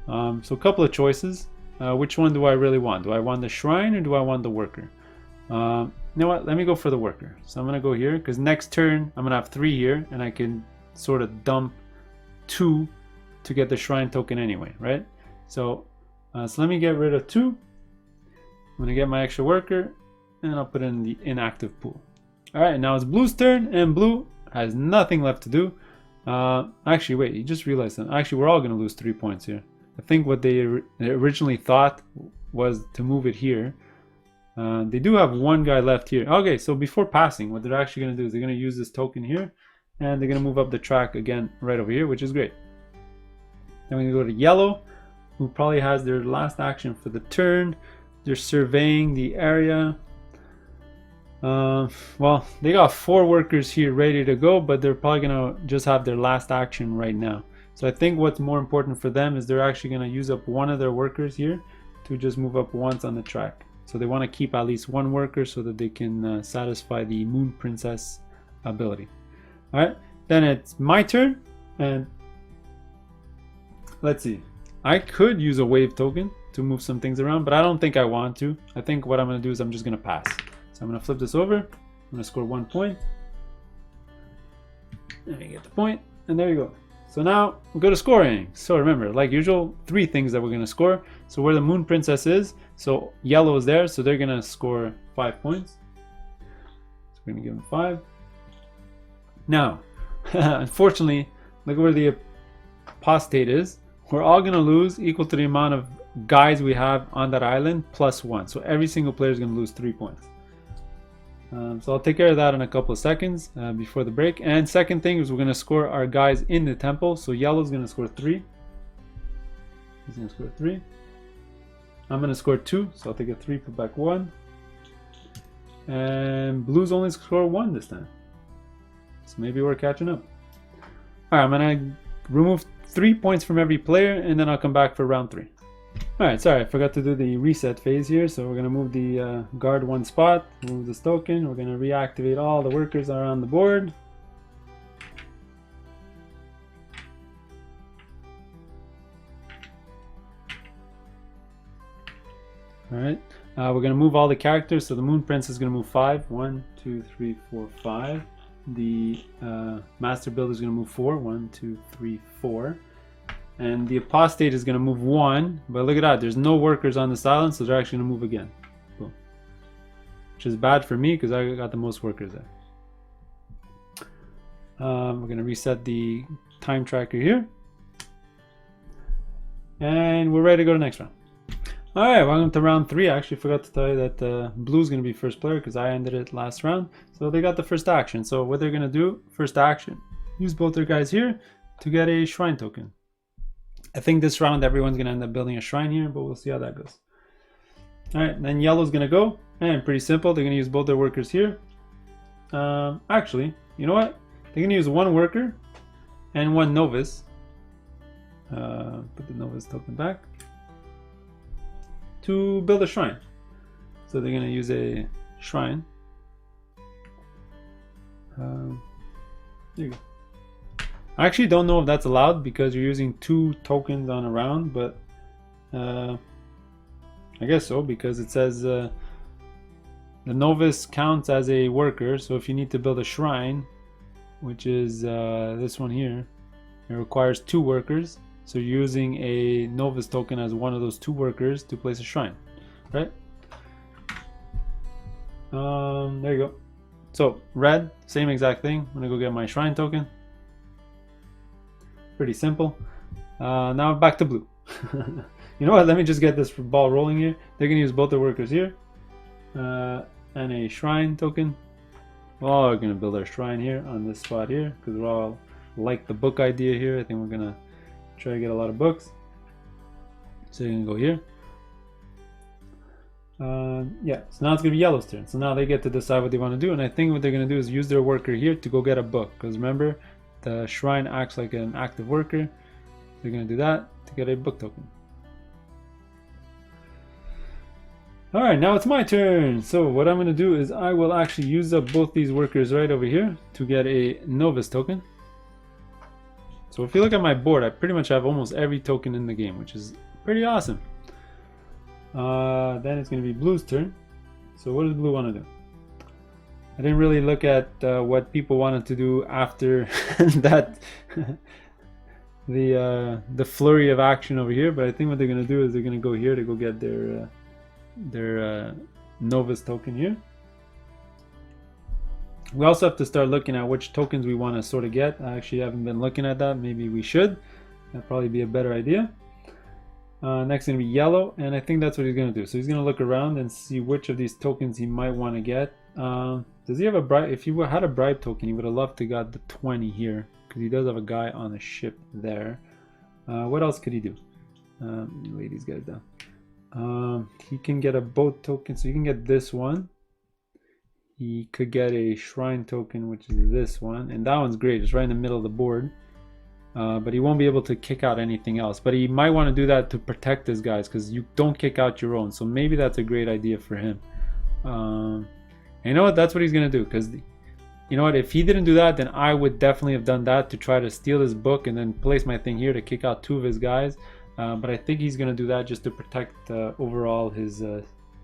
Speaker 1: So a couple of choices. Which one do I really want? Do I want the shrine or do I want the worker? You know what? Let me go for the worker. So I'm going to go here because next turn I'm going to have 3 here and I can sort of dump 2 to get the shrine token anyway, right? So let me get rid of 2. I'm going to get my extra worker and I'll put it in the inactive pool. Alright, now it's blue's turn and blue has nothing left to do. Actually, wait, you just realized that. Actually, we're all going to lose 3 points here. I think what they originally thought was to move it here. They do have 1 guy left here. Okay, so before passing, what they're actually going to do is they're going to use this token here, and they're going to move up the track again right over here, which is great. Then we're going to go to yellow, who probably has their last action for the turn. They're surveying the area. Well, they got 4 workers here ready to go, but they're probably gonna just have their last action right now. So I think what's more important for them is they're actually gonna use up one of their workers here to just move up once on the track. So they want to keep at least 1 worker so that they can satisfy the Moon Princess ability. All right, then it's my turn, and let's see. I could use a wave token to move some things around, but I don't think I want to. I think what I'm going to do is I'm just going to pass. So I'm going to flip this over. I'm going to score 1 point. Let me get the point, and there you go. So now we go to scoring. So remember, like usual, 3 things that we're going to score. So where the Moon Princess is, so yellow is there, so they're going to score 5 points. So we're going to give them 5. Now, unfortunately, look where the apostate is. We're all going to lose equal to the amount of guys we have on that island plus 1. So every single player is going to lose 3 points. So I'll take care of that in a couple of seconds before the break. And second thing is we're going to score our guys in the temple. So yellow is going to score 3. He's going to score 3. I'm going to score 2. So I'll take a 3, put back 1. And blue's only score 1 this time. So maybe we're catching up. Alright, I'm going to remove 3 points from every player, and then I'll come back for round 3. Alright, sorry, I forgot to do the reset phase here. So we're going to move the guard 1 spot, move this token. We're going to reactivate all the workers that are on the board. Alright, we're going to move all the characters. So the Moon Prince is going to move 5. 1, 2, 3, 4, 5. The Master Builder is going to move 4. 1, 2, 3, 4. And the apostate is going to move 1, but look at that, there's no workers on this island, so they're actually going to move again. Boom. Which is bad for me because I got the most workers there. We're going to reset the time tracker here. And we're ready to go to the next round. Alright, welcome to round 3. I actually forgot to tell you that blue's going to be first player because I ended it last round. So they got the first action. So what they're going to do, first action, use both their guys here to get a shrine token. I think this round everyone's going to end up building a shrine here, but we'll see how that goes. Alright, then yellow's going to go. And pretty simple, they're going to use both their workers here. Actually, you know what? They're going to use 1 worker and 1 novice. Put the novice token back. To build a shrine. So they're going to use a shrine. There you go. I actually don't know if that's allowed because you're using 2 tokens on a round, but I guess so because it says the novice counts as a worker. So if you need to build a shrine, which is this one here, it requires 2 workers. So you're using a novice token as one of those 2 workers to place a shrine, right? There you go. So red, same exact thing. I'm gonna go get my shrine token. Pretty simple. Now back to blue. You know what? Let me just get this ball rolling here. They're gonna use both their workers here and a shrine token. Well, we're gonna build our shrine here on this spot here because we're all like the book idea here. I think we're gonna try to get a lot of books. So you're gonna go here. Yeah, so now it's gonna be yellow's turn. So now they get to decide what they want to do, and I think what they're gonna do is use their worker here to go get a book. Because remember, the shrine acts like an active worker. They're gonna do that to get a book token. Alright, now it's my turn. So what I'm gonna do is I will actually use up both these workers right over here to get a novice token. So if you look at my board, I pretty much have almost every token in the game, which is pretty awesome. Then it's going to be blue's turn. So what does blue want to do? I didn't really look at what people wanted to do after that, the flurry of action over here. But I think what they're going to do is they're going to go here to go get their novice token here. We also have to start looking at which tokens we want to sort of get. I actually haven't been looking at that. Maybe we should. That'd probably be a better idea. Next going to be yellow, and I think that's what he's going to do. So he's going to look around and see which of these tokens he might want to get. Does he have a bribe? If he had a bribe token, he would have loved to got the 20 here because he does have a guy on a ship there. What else could he do? Lay these guys down. He can get a boat token, so you can get this one. he could get a shrine token, which is this one, and that one's great. It's right in the middle of the board. But he won't be able to kick out anything else. But he might want to do that to protect his guys, because you don't kick out your own. So maybe that's a great idea for him. And you know what? That's what he's going to do. Because, you know what? If he didn't do that, then I would definitely have done that to try to steal his book and then place my thing here to kick out 2 of his guys. But I think he's going to do that just to protect overall his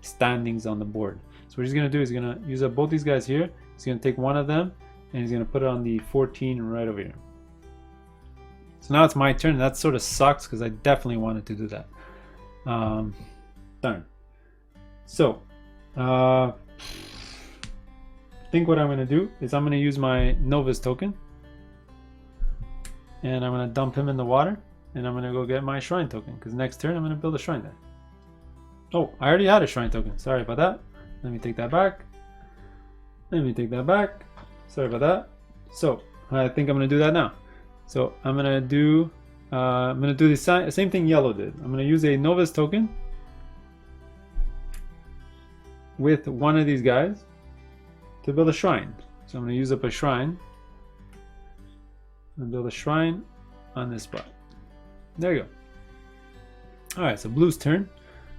Speaker 1: standings on the board. So what he's going to do is he's going to use up both these guys here. He's going to take one of them and he's going to put it on the 14 right over here. So now it's my turn. That sort of sucks because I definitely wanted to do that. Darn. So, I think what I'm going to do is I'm going to use my Novice token. And I'm going to dump him in the water. And I'm going to go get my Shrine token. Because next turn I'm going to build a Shrine there. Oh, I already had a Shrine token. Sorry about that. Let me take that back. Let me take that back. Sorry about that. So, I think I'm going to do that now. So I'm gonna do the same thing yellow did. I'm gonna use a Novice token with one of these guys to build a shrine. So I'm gonna use up a shrine and build a shrine on this spot. There you go. All right, so blue's turn.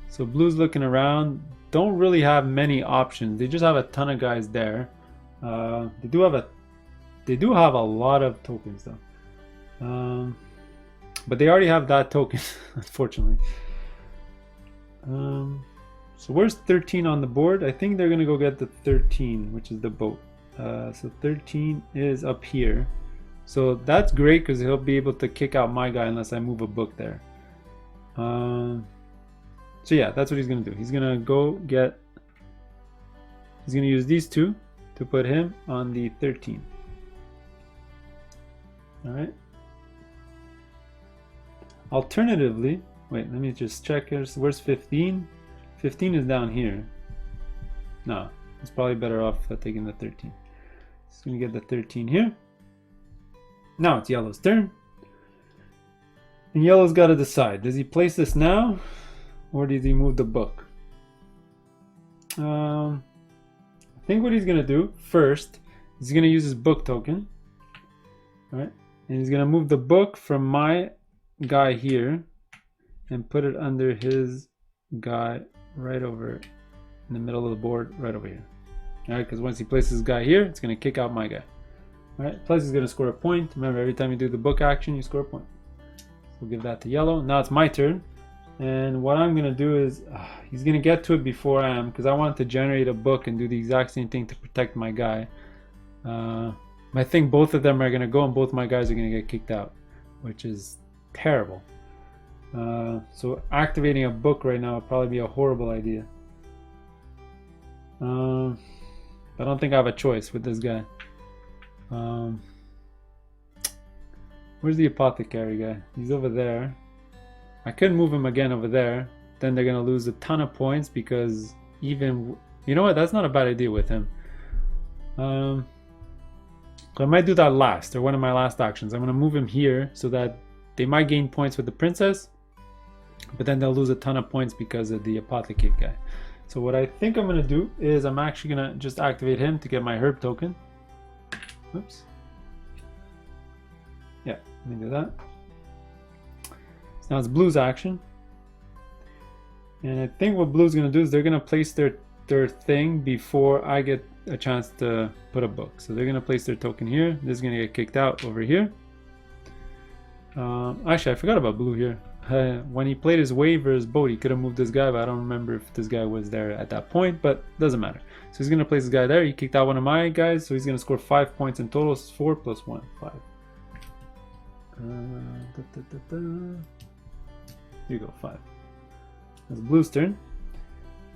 Speaker 1: So blue's looking around. Don't really have many options. They just have a ton of guys there. They do have a lot of tokens though. But they already have that token, unfortunately. So where's 13 on the board? I think they're gonna go get the 13, which is the boat. So 13 is up here. So that's great because he'll be able to kick out my guy unless I move a book there. So yeah, that's what he's gonna do. He's gonna use these 2 to put him on the 13. All right. Alternatively, wait, let me just check here. So where's 15? 15 is down here. No, it's probably better off taking the 13. Just gonna get the 13 here. Now it's yellow's turn. And yellow's got to decide. Does he place this now? Or does he move the book? I think what he's gonna do first, he's gonna use his book token. Alright. And he's gonna move the book from my guy here and put it under his guy right over in the middle of the board right over here. Alright, because once he places his guy here, it's going to kick out my guy. Alright, plus he's going to score a point. Remember, every time you do the book action, you score a point. So we'll give that to yellow. Now it's my turn. And what I'm going to do is, he's going to get to it before I am, because I want to generate a book and do the exact same thing to protect my guy. I think both of them are going to go and both my guys are going to get kicked out, which is terrible. So activating a book right now would probably be a horrible idea. I don't think I have a choice with this guy. Where's the apothecary guy? He's over there. I could move him again over there. Then they're gonna lose a ton of points because even, you know what, that's not a bad idea with him. So I might do that last, or one of my last actions. I'm gonna move him here so that they might gain points with the princess, but then they'll lose a ton of points because of the apothecary guy. So what I think I'm gonna do is I'm actually gonna just activate him to get my herb token. Oops. Yeah, let me do that. So now it's blue's action. And I think what blue's gonna do is they're gonna place their thing before I get a chance to put a book. So they're gonna place their token here. This is gonna get kicked out over here. Actually, I forgot about blue here. When he played his wave or his boat, he could have moved this guy, but I don't remember if this guy was there at that point, but doesn't matter. So he's going to place this guy there. He kicked out one of my guys, so he's going to score 5 points in total. It's 4 plus 1, 5. Here you go, 5. That's blue's turn.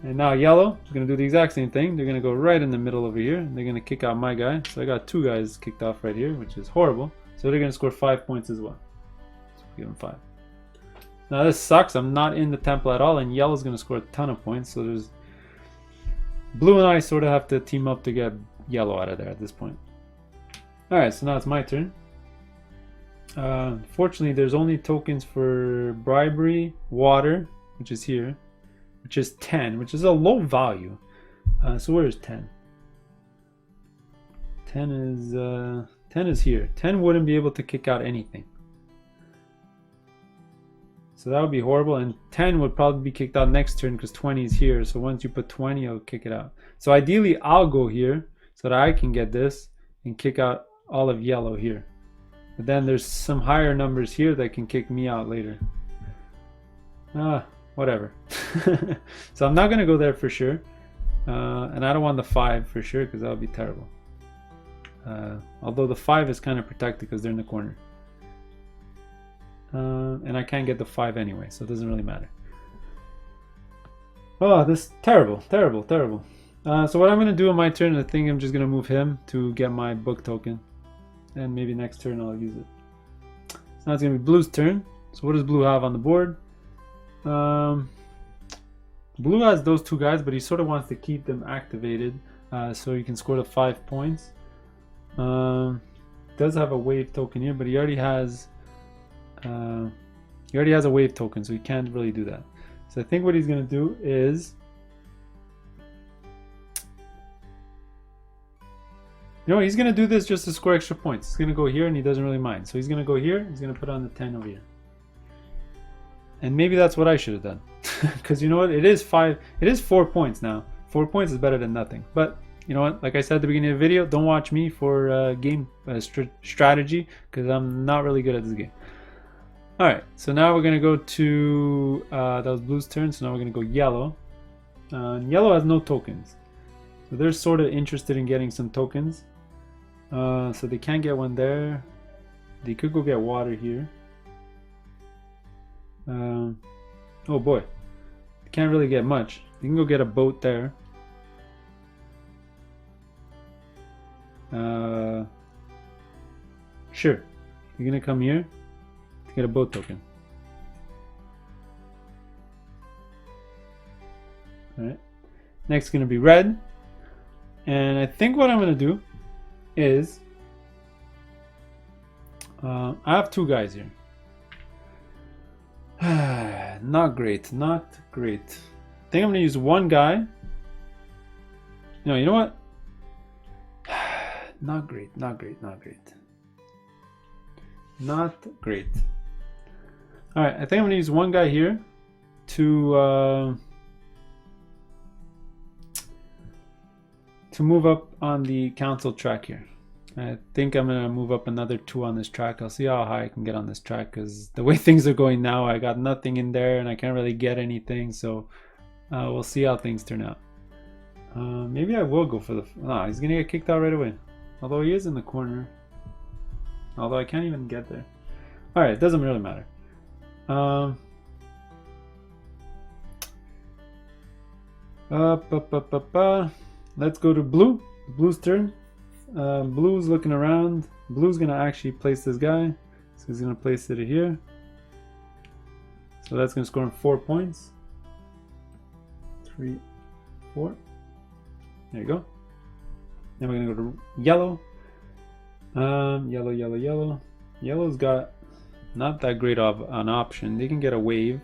Speaker 1: And now yellow is going to do the exact same thing. They're going to go right in the middle over here, and they're going to kick out my guy. So I got 2 guys kicked off right here, which is horrible. So they're going to score 5 points as well. So give them 5. Now this sucks. I'm not in the temple at all, and yellow's going to score a ton of points. So there's blue and I sort of have to team up to get yellow out of there at this point. All right, so now it's my turn. Fortunately, there's only tokens for bribery, water, which is here, which is 10, which is a low value. So where is 10? 10 is here. 10 wouldn't be able to kick out anything. So that would be horrible, and 10 would probably be kicked out next turn because 20 is here. So once you put 20, it'll kick it out. So ideally, I'll go here so that I can get this and kick out all of yellow here. But then there's some higher numbers here that can kick me out later. Whatever. So I'm not going to go there for sure. And I don't want the 5 for sure because that would be terrible. Although the 5 is kind of protected because they're in the corner. And I can't get the 5 anyway, so it doesn't really matter. Oh, this terrible. So what I'm going to do on my turn, I think I'm just going to move him to get my book token. And maybe next turn I'll use it. So now it's going to be Blue's turn. So what does Blue have on the board? Blue has those 2 guys, but he sort of wants to keep them activated so he can score the 5 points. Does have a wave token here, but he already has a wave token, so he can't really do that. So I think what he's going to do is, he's going to do this just to score extra points. He's going to go here and he doesn't really mind. So he's going to go here, he's going to put on the 10 over here. And maybe that's what I should have done. Because you know what, it is 4 points now. 4 points is better than nothing. But you know what, like I said at the beginning of the video, don't watch me for game strategy, because I'm not really good at this game. Alright, so now we're going to go to, that was Blue's turn, so now we're going to go yellow. Yellow has no tokens. So they're sort of interested in getting some tokens. So they can't get one there. They could go get water here. Oh boy, they can't really get much. They can go get a boat there. Sure, you're gonna come here to get a boat token. Alright, next is gonna be red. And I think what I'm gonna do is I have 2 guys here. Not great. I think I'm gonna use 1 guy. No, you know what? Not great. Alright, I think I'm gonna use 1 guy here to move up on the council track here. I think I'm gonna move up another 2 on this track. I'll see how high I can get on this track, because the way things are going now, I got nothing in there and I can't really get anything, so we'll see how things turn out. Maybe I will go for the... No, he's gonna get kicked out right away. Although he is in the corner. Although I can't even get there. Alright, it doesn't really matter. Let's go to Blue. Blue's turn. Blue's looking around. Blue's gonna actually place this guy, so he's gonna place it here. So that's gonna score him 4 points. 3, 4. There you go. Then we're gonna go to yellow. Yellow. Yellow's got not that great of an option. They can get a wave.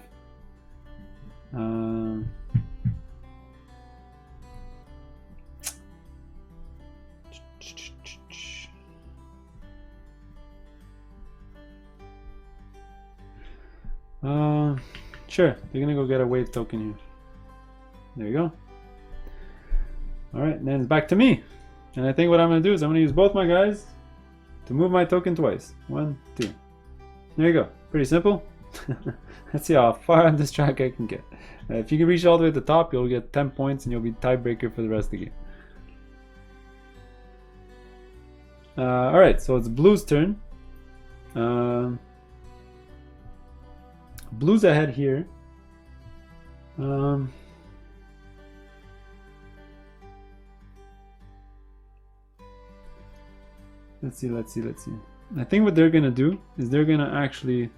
Speaker 1: Sure, they're gonna go get a wave token here. There you go. Alright, then it's back to me. And I think what I'm gonna do is I'm gonna use both my guys to move my token twice. 1, 2. There you go. Pretty simple. Let's see how far on this track I can get. If you can reach all the way to the top, you'll get 10 points and you'll be tiebreaker for the rest of the game. Alright, so it's Blue's turn. Blue's ahead here. Let's see. I think what they're gonna do is they're gonna actually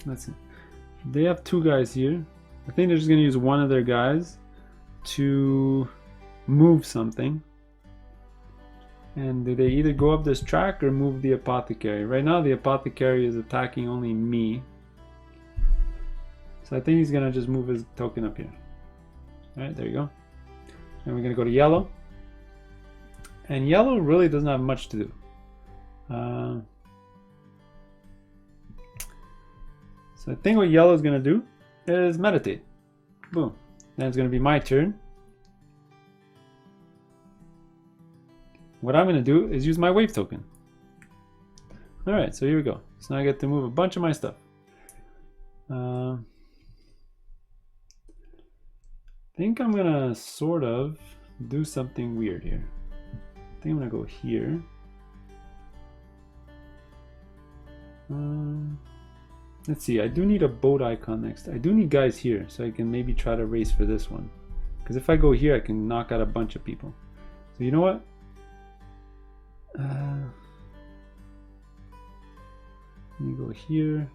Speaker 1: let's see. They have 2 guys here. I think they're just gonna use 1 of their guys to move something. And they either go up this track or move the apothecary. Right now the apothecary is attacking only me. So I think he's gonna just move his token up here. All right, there you go. And we're gonna go to yellow. And yellow really doesn't have much to do. So I think what yellow is gonna do is meditate. Boom. Then it's gonna be my turn. What I'm gonna do is use my wave token. All right, so here we go. So now I get to move a bunch of my stuff. I think I'm gonna sort of do something weird here. I think I'm gonna go here. Let's see, I do need a boat icon next. I do need guys here, so I can maybe try to race for this one. Because if I go here, I can knock out a bunch of people. So you know what? Let me go here.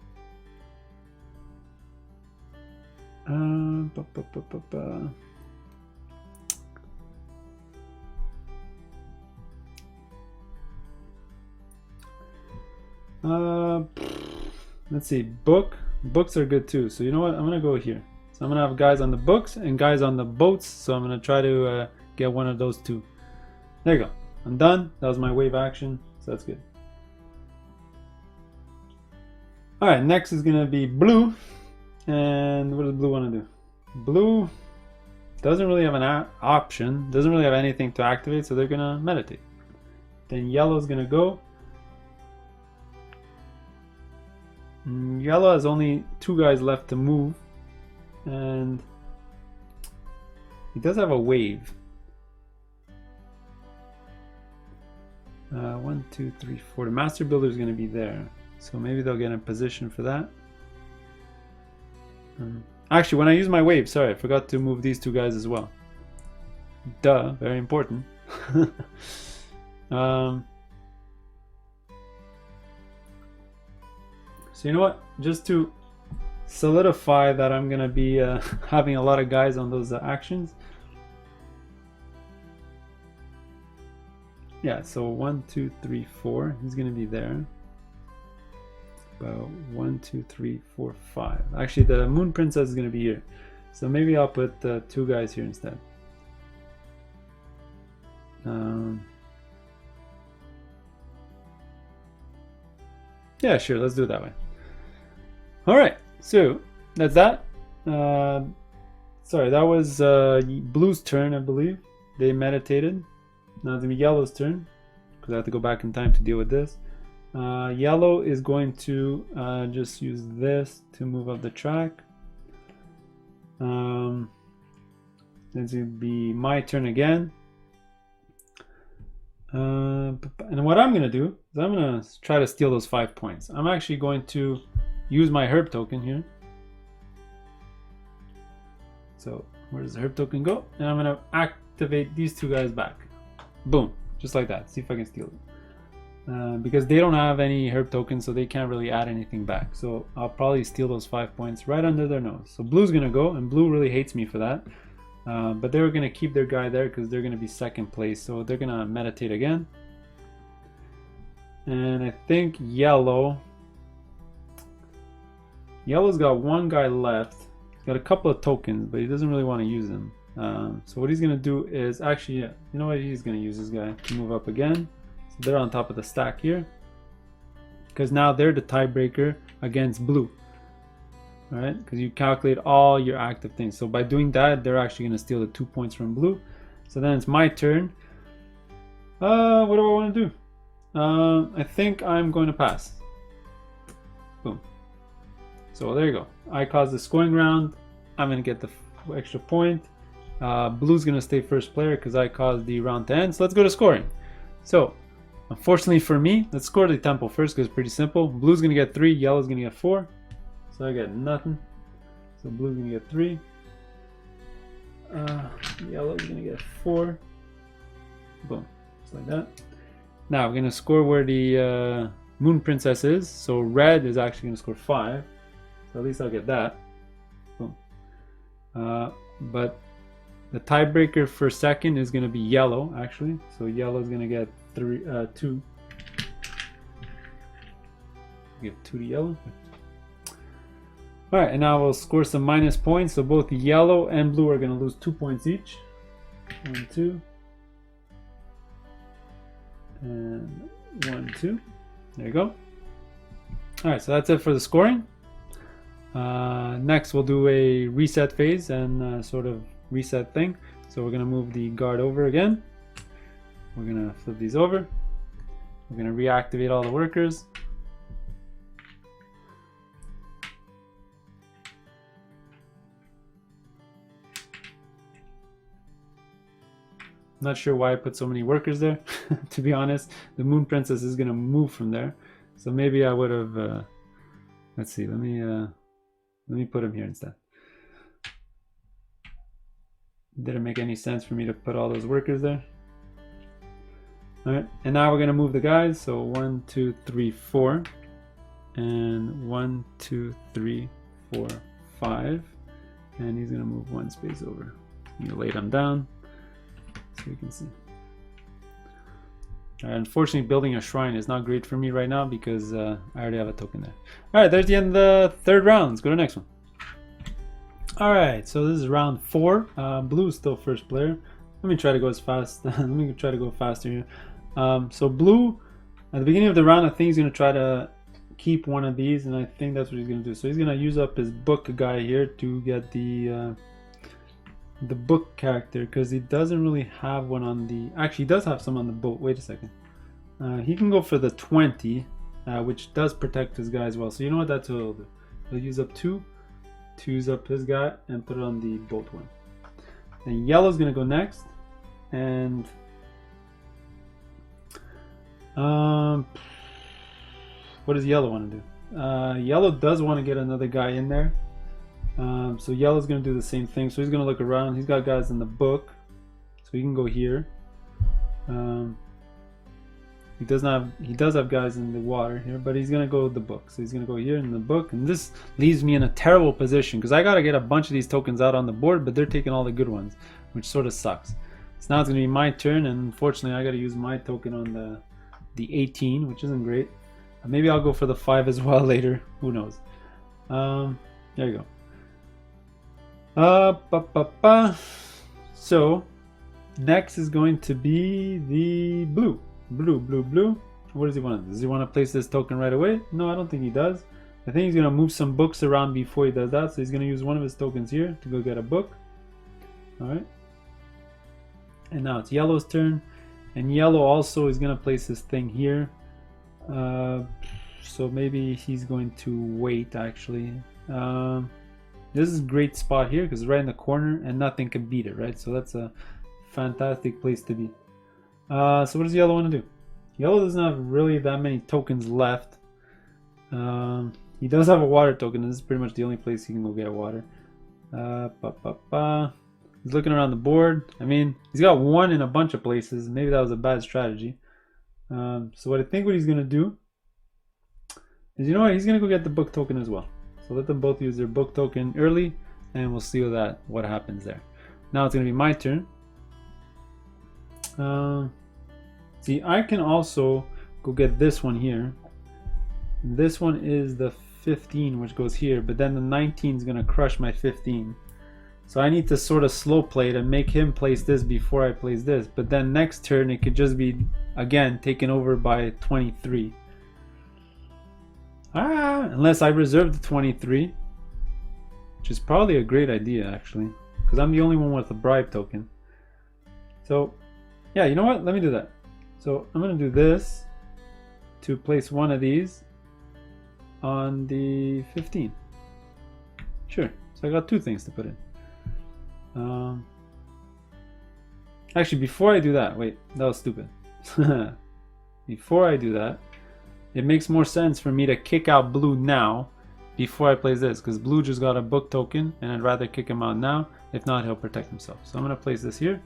Speaker 1: Let's see, books are good too, so you know what, I'm gonna go here. So I'm gonna have guys on the books and guys on the boats, so I'm gonna try to get one of those two. There you go, I'm done. That was my wave action, so that's good. All right, next is gonna be blue. And what does blue want to do? Blue doesn't really have an option, doesn't really have anything to activate, so they're gonna meditate. Then yellow's gonna go. Yellow has only 2 guys left to move, and he does have a wave. 1, 2, 3, 4. The master builder is going to be there, so maybe they'll get in position for that. Actually, when I use my wave, sorry, I forgot to move these 2 guys as well. Duh, very important. So you know what? Just to solidify that I'm gonna be having a lot of guys on those actions. Yeah, so 1, 2, 3, 4. He's gonna be there. About 1, 2, 3, 4, 5. Actually, the Moon Princess is gonna be here, so maybe I'll put 2 guys here instead. Yeah, sure. Let's do it that way. All right, so that's that. Sorry, that was blue's turn, I believe. They meditated. Now it's gonna be yellow's turn, because I have to go back in time to deal with this. Yellow is going to just use this to move up the track. It's gonna be my turn again. And what I'm gonna do is I'm gonna try to steal those 5 points. I'm actually going to use my herb token here. So where does the herb token go? And I'm gonna activate these 2 guys back. Boom, just like that. See if I can steal it. Because they don't have any herb tokens, so they can't really add anything back. So I'll probably steal those 5 points right under their nose. So blue's gonna go, and blue really hates me for that. But they were gonna keep their guy there because they're gonna be second place. So they're gonna meditate again. And I think yellow's got 1 guy left. He's got a couple of tokens, but he doesn't really want to use them. So what he's gonna do is actually, yeah, you know what, he's gonna use this guy to move up again. So they're on top of the stack here, because now they're the tiebreaker against blue. All right, because you calculate all your active things. So by doing that, they're actually gonna steal the 2 points from blue. So then it's my turn. What do I want to do? I think I'm going to pass. Boom. So there you go. I caused the scoring round. I'm gonna get the extra point. Blue's gonna stay first player because I caused the round to end. So let's go to scoring. So unfortunately for me, let's score the tempo first because it's pretty simple. Blue's gonna get 3, yellow's gonna get 4. So I get nothing. So blue's gonna get 3. Yellow's gonna get 4. Boom, just like that. Now we're gonna score where the Moon Princess is. So red is actually gonna score 5. So at least I'll get that. Boom. But the tiebreaker for second is gonna be yellow actually. So yellow's gonna get 2. Give 2 to yellow. All right, and now we'll score some minus points. So both yellow and blue are going to lose 2 points each. 1, 2. And 1, 2. There you go. All right, so that's it for the scoring. Next, we'll do a reset phase and sort of reset thing. So we're going to move the guard over again. We're going to flip these over. We're going to reactivate all the workers. Not sure why I put so many workers there. To be honest, the Moon Princess is going to move from there. So maybe I would have, let's see, let me put him here instead. Didn't make any sense for me to put all those workers there. All right, and now we're going to move the guys. So 1, 2, 3, 4, and 1, 2, 3, 4, 5, and he's going to move 1 space over. You lay them down so you can see. Unfortunately, building a shrine is not great for me right now because I already have a token there. All right, there's the end of the third round. Let's go to the next one. All right, so this is round 4. Blue is still first player. Let me try to go as fast. Let me try to go faster here. So blue, at the beginning of the round, I think he's going to try to keep one of these, and I think that's what he's going to do. So he's going to use up his book guy here to get the book character, because he doesn't really have one on the... Actually, he does have some on the boat. Wait a second. He can go for the 20, which does protect his guy as well. So you know what? That's what he'll do. He'll use up 2 to use up his guy and put it on the boat one. Then yellow's going to go next. And... what does yellow want to do? Yellow does want to get another guy in there. So yellow's going to do the same thing. So he's going to look around. He's got guys in the book, so he can go here. He does have guys in the water here, but he's going to go with the book. So he's going to go here in the book, and this leaves me in a terrible position because I got to get a bunch of these tokens out on the board, but they're taking all the good ones, which sort of sucks. So now it's going to be my turn, and unfortunately I got to use my token on the 18, which isn't great. Maybe I'll go for the 5 as well later. Who knows? There you go. So next is going to be the blue. Blue. What does he want to do? Does he want to place this token right away? No, I don't think he does. I think he's going to move some books around before he does that. So he's going to use one of his tokens here to go get a book. All right. And now it's yellow's turn. And yellow also is going to place this thing here. So maybe he's going to wait actually. This is a great spot here because it's right in the corner and nothing can beat it, right? So that's a fantastic place to be. So what does yellow want to do? Yellow doesn't have really that many tokens left. He does have a water token. This is pretty much the only place he can go get water. He's looking around the board. I mean, he's got 1 in a bunch of places. Maybe that was a bad strategy. So what I think what he's going to do is, you know what? He's going to go get the book token as well. So let them both use their book token early, and we'll see what happens there. Now it's going to be my turn. See, I can also go get this one here. This one is the 15, which goes here, but then the 19 is going to crush my 15. So I need to sort of slow play it and make him place this before I place this. But then next turn, it could just be, again, taken over by 23. Unless I reserve the 23, which is probably a great idea, actually, because I'm the only one with a bribe token. So, yeah, you know what? Let me do that. So I'm going to do this to place one of these on the 15. Sure. So I got 2 things to put in. Actually, before I do that, wait, that was stupid. Before I do that, it makes more sense for me to kick out blue now before I place this, because blue just got a book token and I'd rather kick him out now. If not, he'll protect himself. So I'm going to place this here.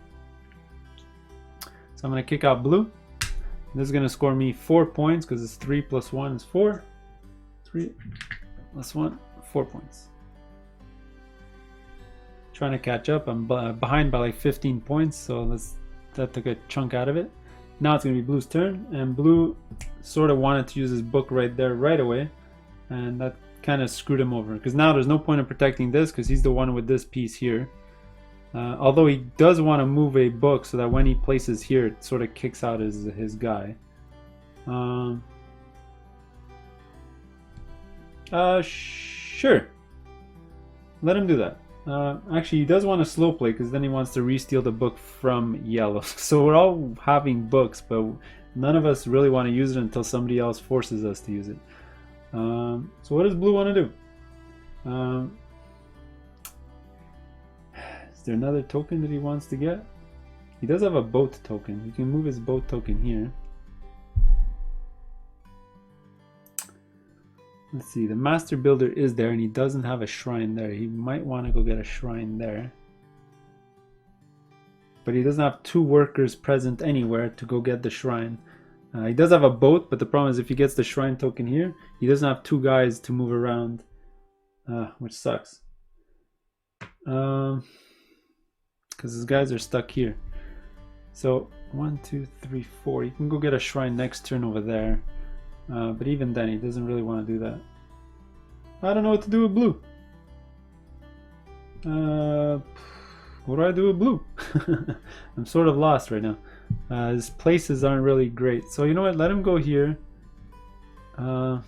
Speaker 1: So I'm going to kick out blue. This is going to score me 4 points because it's 3 plus 1 is 4. 3 plus 1, 4 points. Trying to catch up. I'm behind by like 15 points, so that took a chunk out of it. Now it's going to be blue's turn, and blue sort of wanted to use his book right there right away, and that kind of screwed him over, because now there's no point in protecting this because he's the one with this piece here. Although he does want to move a book so that when he places here, it sort of kicks out his guy. Sure. Let him do that. Actually, he does want to slow play because then he wants to re-steal the book from yellow. So we're all having books, but none of us really want to use it until somebody else forces us to use it. So what does blue want to do? Is there another token that he wants to get? He does have a boat token. He can move his boat token here. Let's see, the master builder is there and he doesn't have a shrine there. He might want to go get a shrine there. But he doesn't have 2 workers present anywhere to go get the shrine. He does have a boat, but the problem is if he gets the shrine token here, he doesn't have 2 guys to move around, which sucks. Because his guys are stuck here. So 1, 2, 3, 4. You can go get a shrine next turn over there. But even then, he doesn't really want to do that. I don't know what to do with blue. What do I do with blue? I'm sort of lost right now. His places aren't really great. So you know what? Let him go here. Yeah,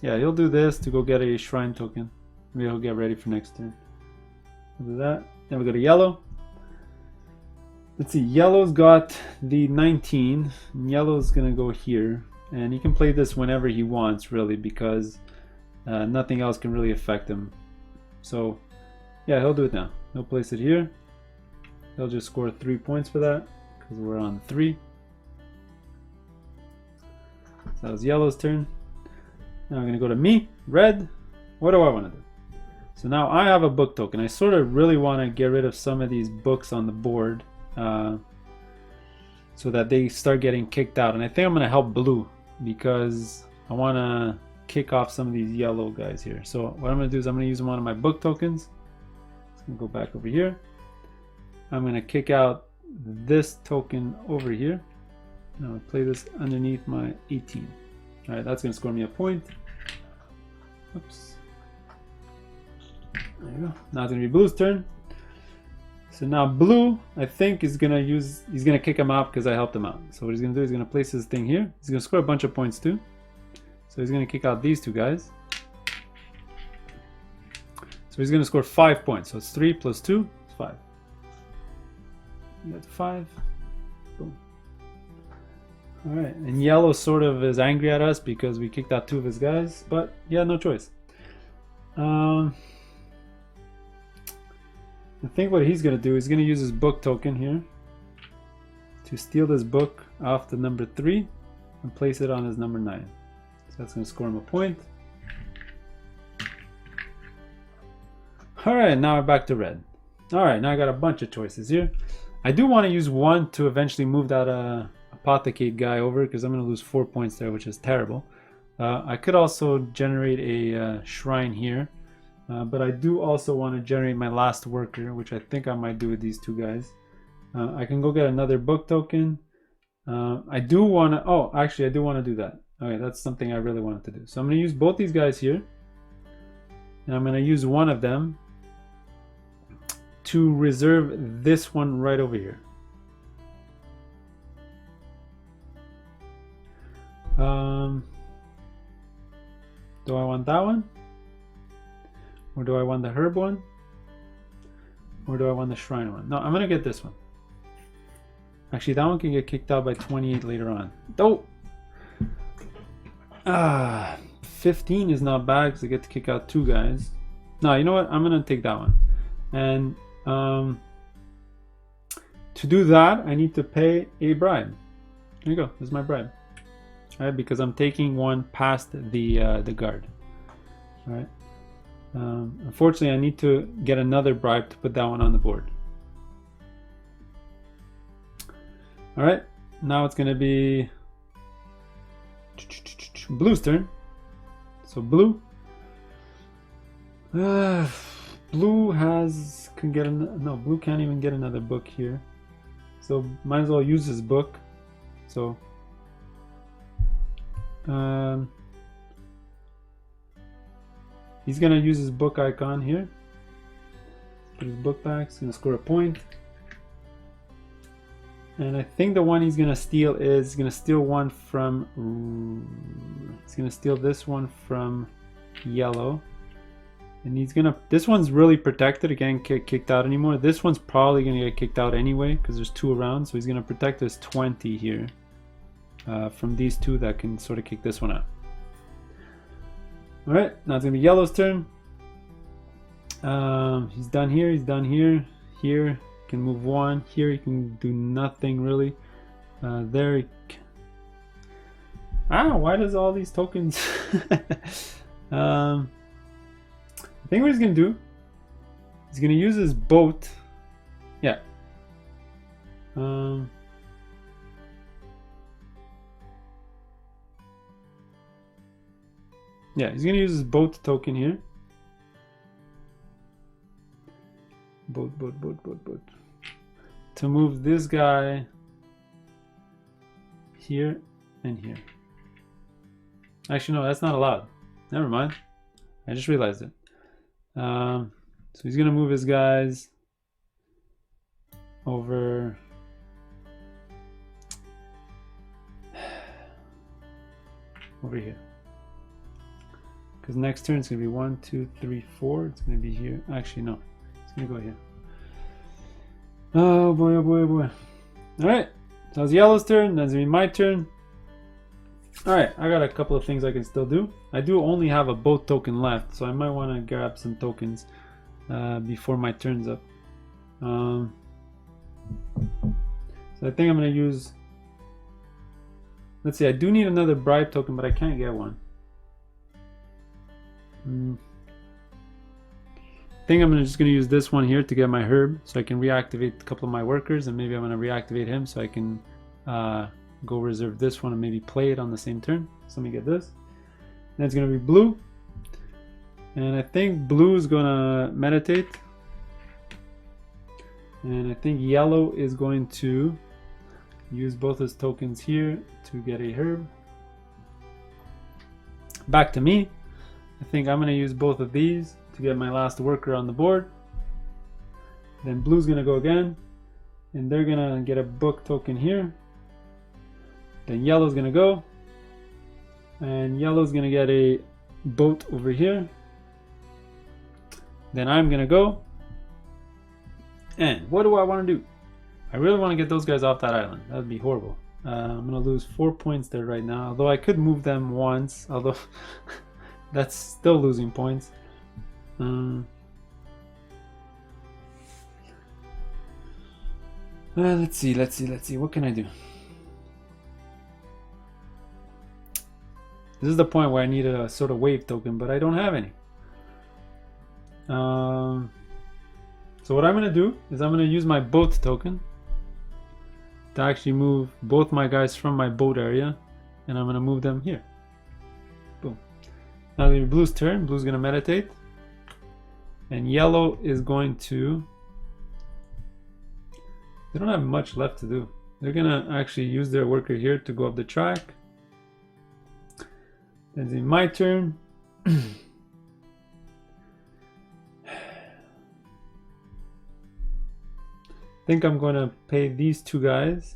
Speaker 1: he'll do this to go get a shrine token. Maybe he'll get ready for next turn. We'll do that. Then we go to yellow. Let's see. Yellow's got the 19. And yellow's gonna go here. And he can play this whenever he wants, really, because nothing else can really affect him. So, yeah, he'll do it now. He'll place it here. He'll just score 3 points for that, because we're on 3. So that was yellow's turn. Now I'm going to go to me, red. What do I want to do? So now I have a book token. I sort of really want to get rid of some of these books on the board so that they start getting kicked out. And I think I'm going to help blue, because I want to kick off some of these yellow guys here. So what I'm going to do is I'm going to use one of my book tokens. It's going to go back over here. I'm going to kick out this token over here. And I'm going to play this underneath my 18. All right, that's going to score me a point. Oops. There you go. Now it's going to be blue's turn. So now blue, I think, is going to use, he's going to kick him out because I helped him out. So what he's going to do is he's going to place his thing here. He's going to score a bunch of points too. So he's going to kick out these 2 guys. So he's going to score 5 points. So it's 3 plus 2 is 5. You got 5. Boom. All right. And yellow sort of is angry at us because we kicked out 2 of his guys. But yeah, no choice. I think what he's going to do is going to use his book token here to steal this book off the number 3 and place it on his number 9. So that's going to score him a point. Alright, now we're back to red. Alright, now I got a bunch of choices here. I do want to use 1 to eventually move that apothecate guy over, because I'm going to lose 4 points there, which is terrible. I could also generate a shrine here. But I do also want to generate my last worker, which I think I might do with these 2 guys. I can go get another book token. I do want to, oh, actually I do want to do that. Okay, that's something I really wanted to do. So I'm going to use both these guys here. And I'm going to use one of them to reserve this one right over here. Do I want that one? Or do I want the herb one? Or do I want the shrine one? No, I'm going to get this one. Actually, that one can get kicked out by 28 later on. Oh! 15 is not bad because I get to kick out 2 guys. No, you know what? I'm going to take that one. And to do that, I need to pay a bribe. There you go. This is my bribe. All right, because I'm taking one past the guard. All right. Unfortunately, I need to get another bribe to put that one on the board. All right, now it's going to be blue's turn. So blue blue can get no, blue can't even get another book here, so might as well use his book. So He's gonna use his book icon here. Put his book back. He's gonna score a point. And I think the one he's gonna steal is gonna steal one from. He's gonna steal this one from yellow. And he's gonna. This one's really protected. It can't get kicked out anymore. This one's probably gonna get kicked out anyway because there's 2 around. So he's gonna protect his 20 here from these 2 that can sort of kick this one out. All right, now it's gonna be yellow's turn. He's done here. He's done here. Here he can move 1. Here he can do nothing really. There. Why does all these tokens? I think what he's gonna do, he's gonna use his boat. Yeah. Yeah, he's gonna use his boat token here. Boat. To move this guy here and here. Actually, no, that's not allowed. Never mind. I just realized it. So he's gonna move his guys over here, because next turn it's gonna be 1, 2, 3, 4. It's gonna be here. Actually, no, it's gonna go here. Oh boy, oh boy, oh boy. All right, so it's yellow's turn. That's gonna be my turn. All right, I got a couple of things I can still do. I do only have a boat token left, so I might want to grab some tokens before my turn's up. So I think I'm going to use... Let's see, I do need another bribe token, but I can't get one. I think I'm just going to use this one here to get my herb, so I can reactivate a couple of my workers, and maybe I'm going to reactivate him so I can go reserve this one and maybe play it on the same turn. So let me get this. Then it's going to be blue, and I think blue is going to meditate, and I think yellow is going to use both his tokens here to get a herb. Back to me. I think I'm going to use both of these to get my last worker on the board. Then blue's going to go again, and they're going to get a book token here. Then yellow's going to go, and yellow's going to get a boat over here. Then I'm going to go, and what do I want to do? I really want to get those guys off that island. That would be horrible. I'm going to lose 4 points there right now, although I could move them once, although that's still losing points. Let's see. What can I do? This is the point where I need a sort of wave token, but I don't have any. So what I'm going to do is I'm going to use my boat token to actually move both my guys from my boat area, and I'm going to move them here. Boom. Now it'll be blue's turn. Blue's going to meditate, and yellow is going to... They don't have much left to do. They're going to actually use their worker here to go up the track. Then it's my turn. I think I'm going to pay these 2 guys.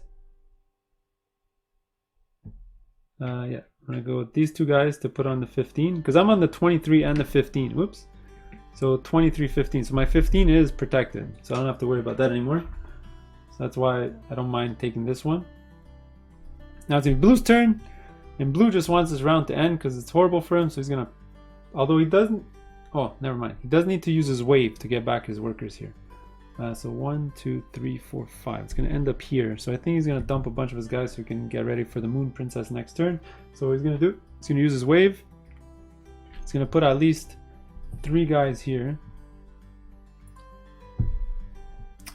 Speaker 1: Yeah, I'm going to go with these 2 guys to put on the 15, because I'm on the 23 and the 15. Whoops. So 23, 15. So my 15 is protected, so I don't have to worry about that anymore. So that's why I don't mind taking this one. Now it's blue's turn, and blue just wants this round to end because it's horrible for him. So he's going to, although he doesn't, oh, never mind. He does need to use his wave to get back his workers here. So 1, 2, 3, 4, 5. It's going to end up here. So I think he's going to dump a bunch of his guys so he can get ready for the Moon Princess next turn. So what he's going to do, he's going to use his wave. He's going to put at least 3 guys here.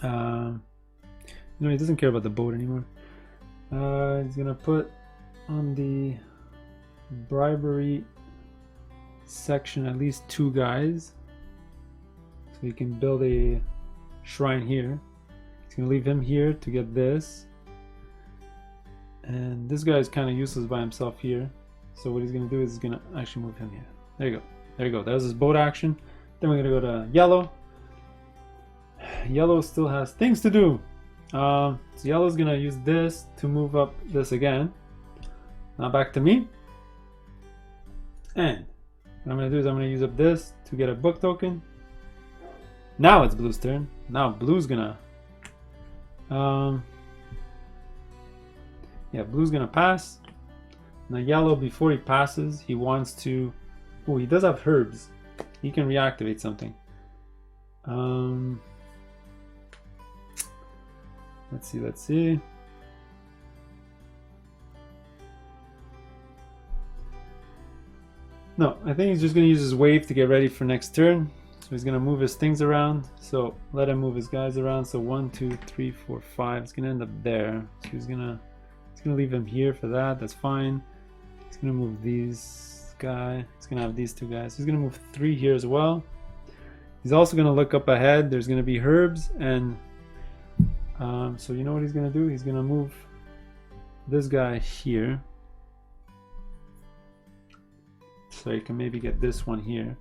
Speaker 1: No, he doesn't care about the boat anymore. He's going to put on the bribery section at least 2 guys. So he can build a shrine here. He's gonna leave him here to get this, and this guy is kind of useless by himself here, so what he's gonna do is he's gonna actually move him here. There you go. there you go. That was his boat action. Then we're gonna go to yellow. Yellow still has things to do. So yellow's gonna use this to move up this again. Now back to me. And what I'm gonna do is I'm gonna use up this to get a book token. Now it's blue's turn. Now blue's gonna yeah, blue's gonna pass. Now yellow, before he passes, he wants to, oh, he does have herbs. He can reactivate something. Let's see. No, I think he's just gonna use his wave to get ready for next turn. So he's gonna move his things around. So let him move his guys around. So 1, 2, 3, 4, 5. It's gonna end up there. So he's gonna leave him here for that. That's fine. He's gonna move these guy. He's gonna have these two guys. He's gonna move 3 here as well. He's also gonna look up ahead. There's gonna be herbs, and so you know what he's gonna do? He's gonna move this guy here, so you can maybe get this one here.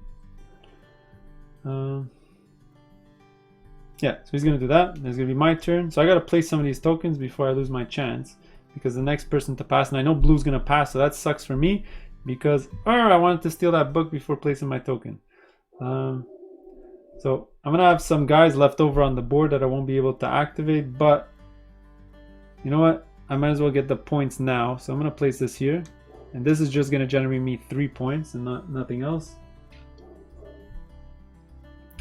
Speaker 1: Yeah, so he's gonna do that. It's gonna be my turn. So I gotta place some of these tokens before I lose my chance, because the next person to pass, and I know blue's gonna pass, so that sucks for me, because I wanted to steal that book before placing my token. So I'm gonna have some guys left over on the board that I won't be able to activate, but you know what? I might as well get the points now. So I'm gonna place this here, and this is just gonna generate me 3 points and nothing else.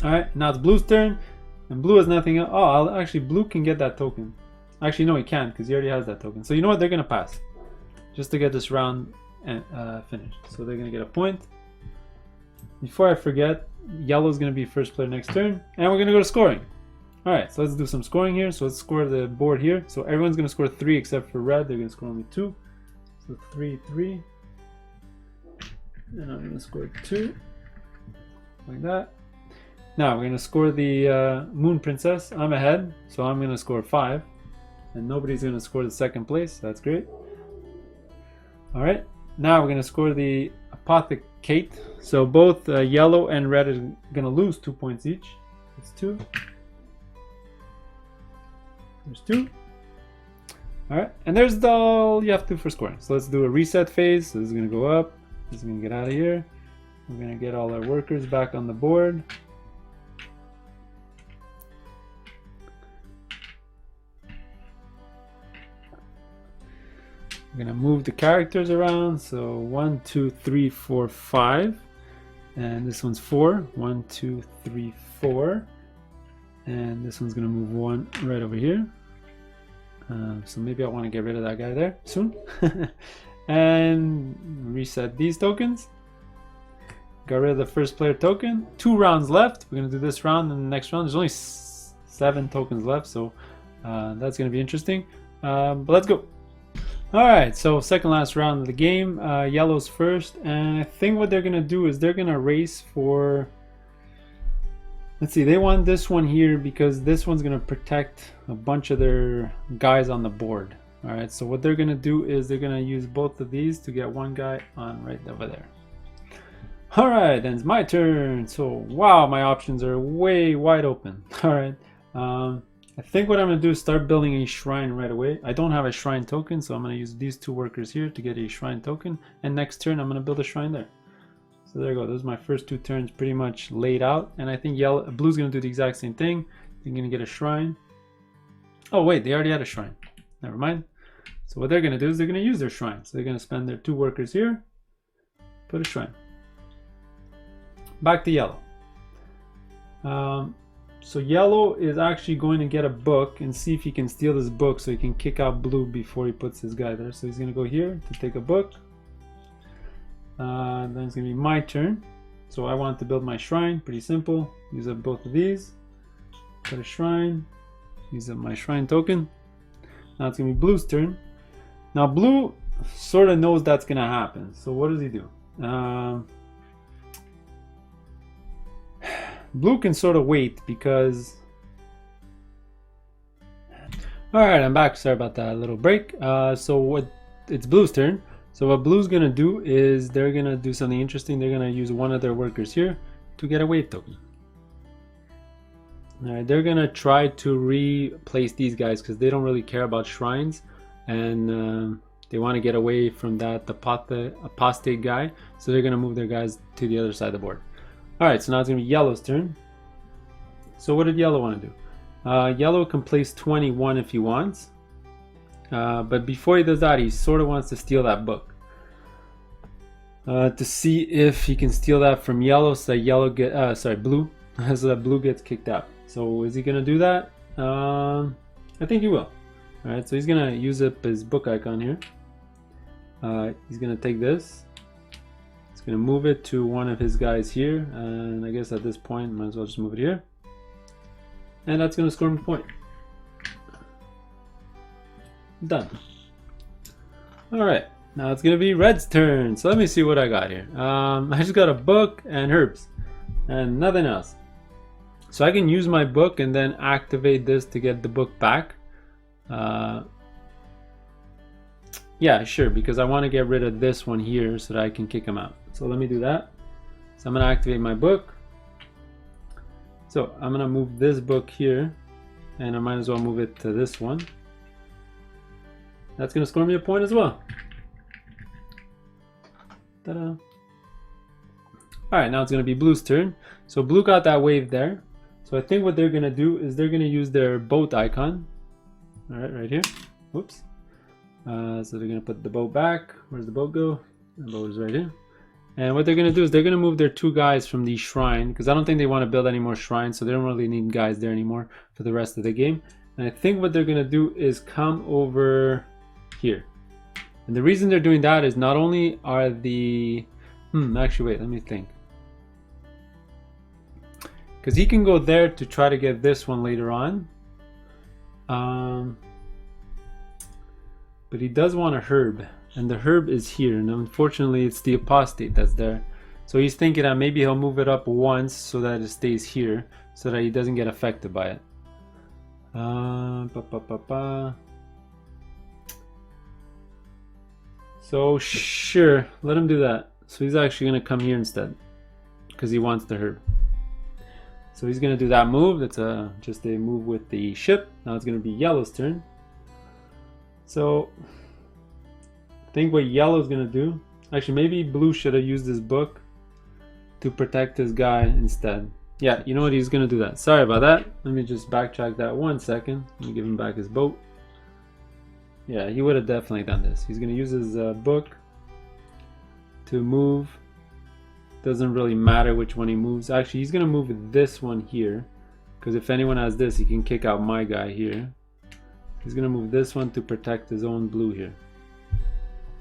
Speaker 1: All right, now it's blue's turn, and blue has nothing else. Oh, actually, blue can get that token. Actually, no, he can't, because he already has that token. So you know what? They're gonna pass, just to get this round finished. So they're gonna get a point. Before I forget, yellow's gonna be first player next turn, and we're gonna go to scoring. All right, so let's do some scoring here. So let's score the board here. So everyone's gonna score 3 except for red. They're gonna score only 2. So 3, 3, and I'm gonna score 2, like that. Now we're gonna score the Moon Princess. I'm ahead, so I'm gonna score 5, and nobody's gonna score the second place. So that's great. All right, now we're gonna score the Apothecate. So both yellow and red are gonna lose 2 points each. That's 2. There's 2. All right, and there's all you have to do for scoring. So let's do a reset phase. So this is gonna go up. This is gonna get out of here. We're gonna get all our workers back on the board. We're gonna move the characters around. So 1, 2, 3, 4, 5, and this one's 4. 1, 2, 3, 4, and this one's gonna move 1 right over here. So maybe I want to get rid of that guy there soon. And reset these tokens. Got rid of the first player token. 2 rounds left. We're gonna do this round and the next round. There's only 7 tokens left, so that's gonna be interesting. But let's go. Alright, so second last round of the game. Yellow's first, and I think what they're gonna do is they're gonna race for, let's see, they want this one here because this one's gonna protect a bunch of their guys on the board. Alright, so what they're gonna do is they're gonna use both of these to get one guy on right over there. Alright, then it's my turn. So wow, my options are way wide open. Alright, I think what I'm going to do is start building a shrine right away. I don't have a shrine token, so I'm going to use these 2 workers here to get a shrine token. And next turn, I'm going to build a shrine there. So there you go. Those are my first 2 turns pretty much laid out. And I think blue's going to do the exact same thing. They're going to get a shrine. Oh, wait, they already had a shrine. Never mind. So what they're going to do is they're going to use their shrine. So they're going to spend their 2 workers here. Put a shrine. Back to yellow. So yellow is actually going to get a book and see if he can steal this book so he can kick out blue before he puts his guy there. So he's going to go here to take a book. Then it's going to be my turn. So I want to build my shrine. Pretty simple. Use up both of these. Put a shrine. Use up my shrine token. Now it's going to be blue's turn. Now blue sort of knows that's going to happen. So what does he do? Blue can sort of wait because... Alright, I'm back. Sorry about that little break. So it's blue's turn. So what blue's gonna do is they're gonna do something interesting. They're gonna use one of their workers here to get a wave token. All right, they're gonna try to replace these guys because they don't really care about shrines, and they want to get away from that apostate guy. So they're gonna move their guys to the other side of the board. All right, so now it's gonna be yellow's turn. So what did yellow want to do? Yellow can place 21 if he wants, but before he does that, he sort of wants to steal that book to see if he can steal that from yellow, so that blue, so that blue gets kicked out. So is he gonna do that? I think he will. All right, so he's gonna use up his book icon here. He's gonna take this. He's gonna move it to one of his guys here, and I guess at this point, might as well just move it here. And that's gonna score him a point. Done. All right, now it's gonna be red's turn. So let me see what I got here. I just got a book and herbs, and nothing else. So I can use my book and then activate this to get the book back. Yeah, sure, because I want to get rid of this one here so that I can kick him out. So let me do that. So I'm going to activate my book. So I'm going to move this book here, and I might as well move it to this one. That's going to score me a point as well. Ta-da. Alright, now it's going to be blue's turn. So blue got that wave there. So I think what they're going to do is they're going to use their boat icon. Alright, right here. Whoops. So they're going to put the boat back. Where's the boat go? The boat is right here. And what they're going to do is they're going to move their two guys from the shrine, because I don't think they want to build any more shrines, so they don't really need guys there anymore for the rest of the game. And I think what they're going to do is come over here. And the reason they're doing that is not only are the... actually, wait, let me think. Because he can go there to try to get this one later on. But he does want a herb. And the herb is here. And unfortunately, it's the apostate that's there. So he's thinking that maybe he'll move it up once so that it stays here. So that he doesn't get affected by it. So sure, let him do that. So he's actually going to come here instead. Because he wants the herb. So he's going to do that move. That's just a move with the ship. Now it's going to be yellow's turn. So I think what yellow's going to do... Actually, maybe blue should have used his book to protect his guy instead. Yeah, you know what? He's going to do that. Sorry about that. Let me just backtrack that 1 second. Let me give him back his boat. Yeah, he would have definitely done this. He's going to use his book to move. Doesn't really matter which one he moves. Actually, he's gonna move this one here, because if anyone has this, he can kick out my guy here. He's gonna move this one to protect his own blue here.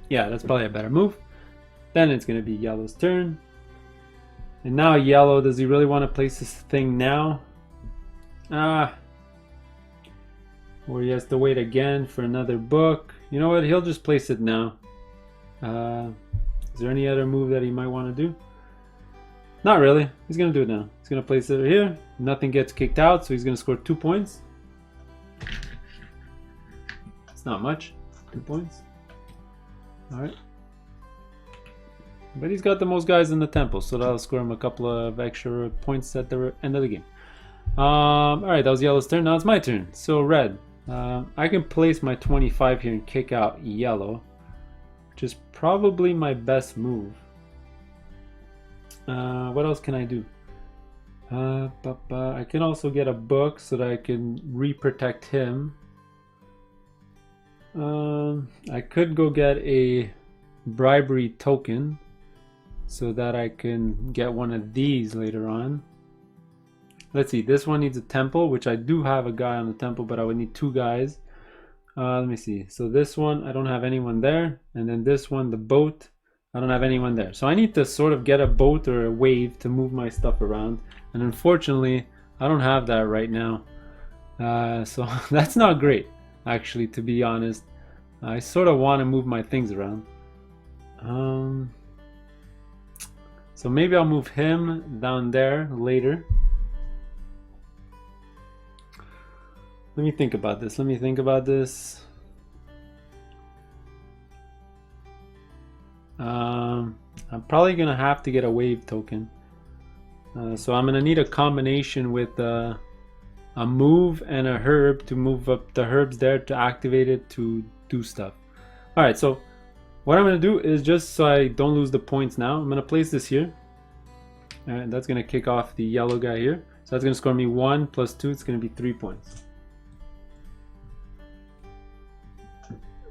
Speaker 1: Yeah, that's probably a better move. Then it's gonna be yellow's turn. And now yellow, does he really want to place this thing now? Or he has to wait again for another book. You know what, he'll just place it now. Is there any other move that he might want to do? Not really. He's going to do it now. He's going to place it here. Nothing gets kicked out, so he's going to score 2 points. It's not much. 2 points. Alright. But he's got the most guys in the temple, so that'll score him a couple of extra points at the end of the game. Alright, that was yellow's turn. Now it's my turn. So red. I can place my 25 here and kick out yellow, which is probably my best move. What else can I do? I can also get a book so that I can re-protect him. I could go get a bribery token so that I can get one of these later on. Let's see, this one needs a temple, which I do have a guy on the temple, but I would need 2 guys. Let me see. So this one, I don't have anyone there. And then this one, the boat, I don't have anyone there. So I need to sort of get a boat or a wave to move my stuff around. And unfortunately, I don't have that right now. So that's not great, actually, to be honest. I sort of want to move my things around. So maybe I'll move him down there later. Let me think about this. I'm probably gonna have to get a wave token. So I'm gonna need a combination with a move and a herb to move up the herbs there to activate it to do stuff. Alright, so what I'm gonna do is, just so I don't lose the points now, I'm gonna place this here. Alright, that's gonna kick off the yellow guy here. So that's gonna score me 1 plus 2, it's gonna be 3 points.